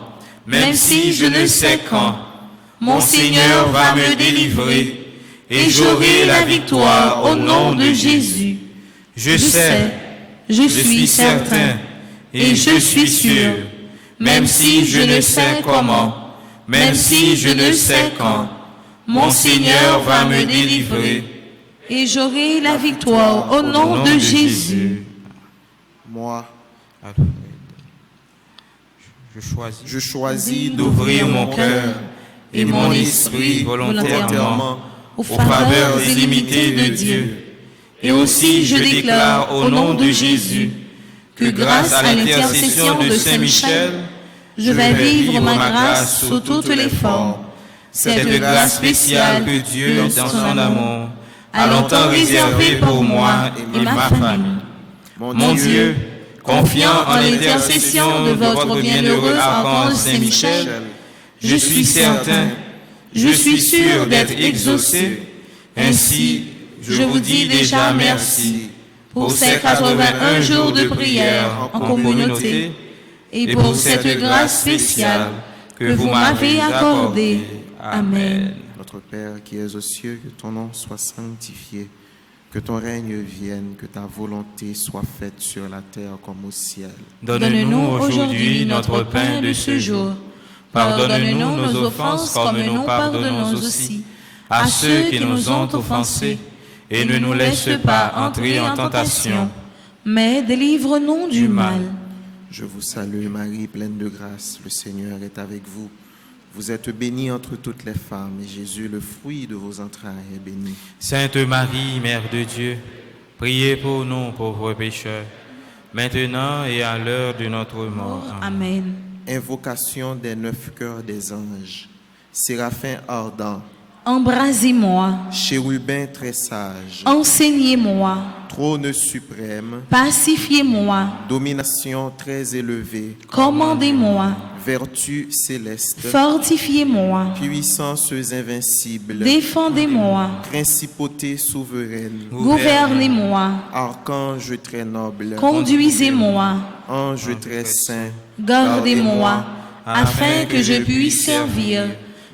[SPEAKER 3] même si je ne sais quand, mon Seigneur va me délivrer et j'aurai la victoire au nom de Jésus. Je sais, je suis certain et je suis sûr, même si je ne sais comment, même si je ne sais quand, mon Seigneur va me délivrer et j'aurai la victoire au nom de Jésus.
[SPEAKER 6] Moi,
[SPEAKER 3] je choisis d'ouvrir mon cœur et mon esprit volontairement aux faveurs illimitées de Dieu. Et aussi je déclare au nom de Jésus que grâce à l'intercession de Saint Michel, je vais vivre ma grâce sous toutes les formes. Cette grâce spéciale que Dieu, dans son amour, a longtemps réservée pour moi et ma famille. Mon Dieu, confiant en l'intercession de votre bienheureux archange Saint-Michel, je suis certain, je suis sûr d'être exaucé. Ainsi, je vous dis déjà merci pour ces 81 jours de prière en communauté et pour cette grâce spéciale que vous m'avez accordée. Amen.
[SPEAKER 6] Notre Père qui es aux cieux, que ton nom soit sanctifié, que ton règne vienne, que ta volonté soit faite sur la terre comme au ciel.
[SPEAKER 3] Donne-nous aujourd'hui notre pain de ce jour. Pardonne-nous nos offenses comme nous pardonnons aussi à ceux qui nous ont offensés. Et ne nous laisse pas entrer en tentation,
[SPEAKER 5] mais délivre-nous du mal.
[SPEAKER 6] Je vous salue Marie, pleine de grâce, le Seigneur est avec vous. Vous êtes bénie entre toutes les femmes, et Jésus, le fruit de vos entrailles, est béni.
[SPEAKER 3] Sainte Marie, Mère de Dieu, priez pour nous pauvres pécheurs, maintenant et à l'heure de notre mort.
[SPEAKER 5] Amen.
[SPEAKER 6] Invocation des 9 cœurs des anges. Séraphin ardent,
[SPEAKER 5] embrasez-moi.
[SPEAKER 6] Chérubin très sage,
[SPEAKER 5] Enseignez-moi.
[SPEAKER 6] Trône suprême,
[SPEAKER 5] Pacifiez-moi.
[SPEAKER 6] domination très élevée,
[SPEAKER 5] Commandez-moi.
[SPEAKER 6] vertu céleste,
[SPEAKER 5] Fortifiez-moi.
[SPEAKER 6] puissances invincibles,
[SPEAKER 5] Défendez-moi.
[SPEAKER 6] principauté souveraine,
[SPEAKER 5] Gouvernez-moi.
[SPEAKER 6] archange très noble,
[SPEAKER 5] Conduisez-moi.
[SPEAKER 6] ange très saint,
[SPEAKER 5] Gardez-moi, afin que je puisse servir,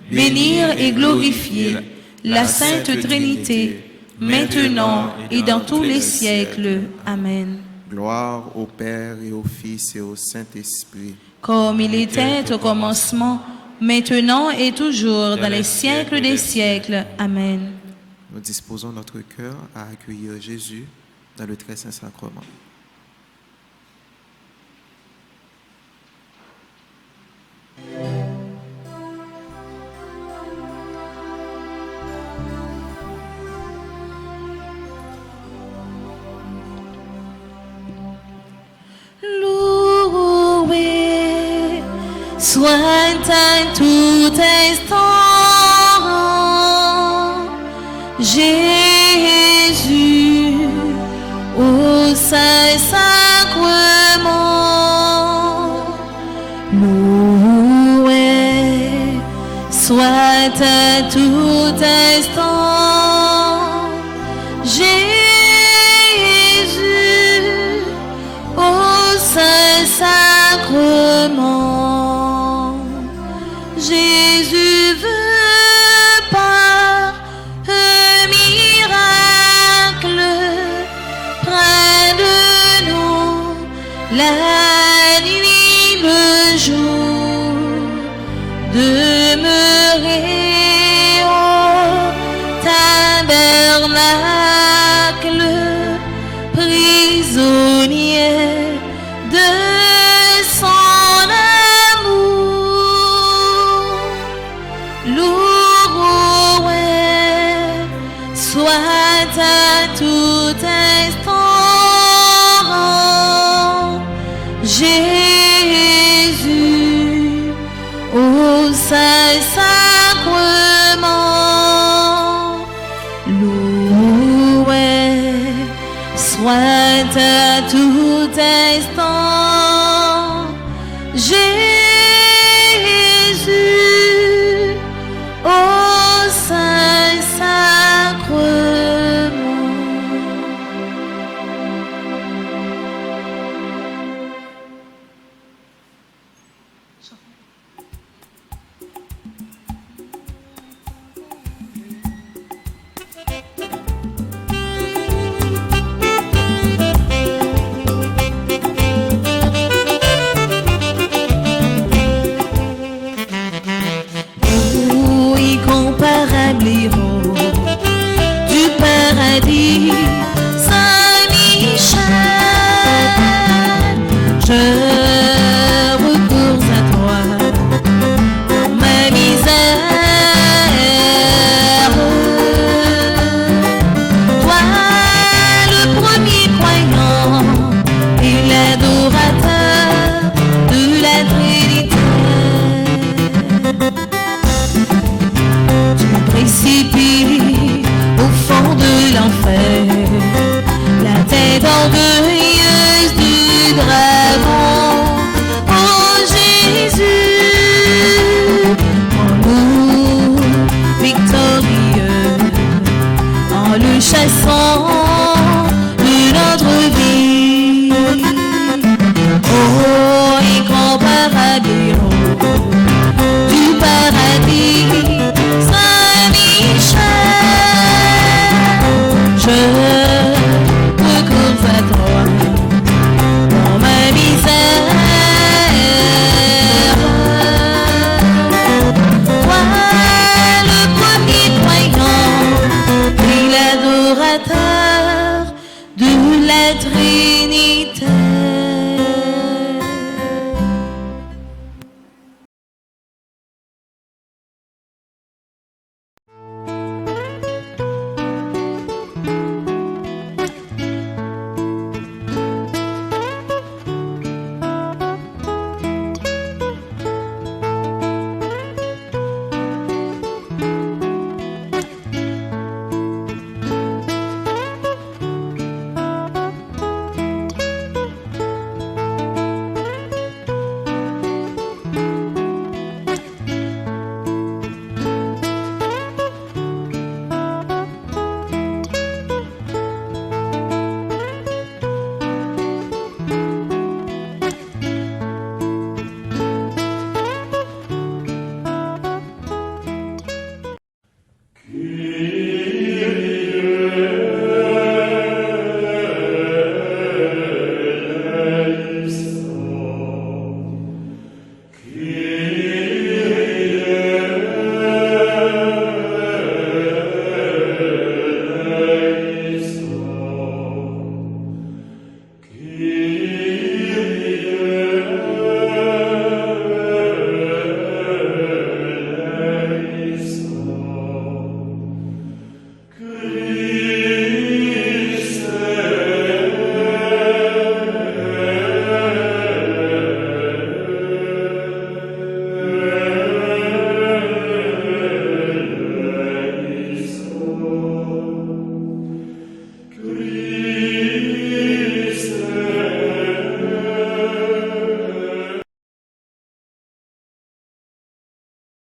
[SPEAKER 5] bénir et glorifier la Sainte Trinité, maintenant et dans tous les siècles. Amen.
[SPEAKER 6] gloire au Père et au Fils et au Saint-Esprit,
[SPEAKER 5] Comme il était au commencement, maintenant et toujours, dans les siècles des siècles. Amen.
[SPEAKER 6] Nous disposons notre cœur à accueillir Jésus dans le très saint sacrement.
[SPEAKER 2] soit à tout instant. Jésus, au Saint-Sacrement, loué, soit à tout instant. Jésus, au Saint-Sacrement, Jésus veut par un miracle près de nous la nuit, le jour, demeurer au tabernacle, prisonnier de son amour. Loué soit à tout instant. Jésus, au Saint-Sacrement, loué soit à tout instant. Jésus, au Saint-Sacrement. Incomparable héros du paradis, Saint-Michel, je recours à toi pour ma misère. Toi, le premier croyant et l'adorateur de la Trinité, précipite au fond de l'enfer, la tête orgueilleuse du dragon. Oh Jésus, en nous victorieux, en le chassant de notre vie. Oh incomparable héros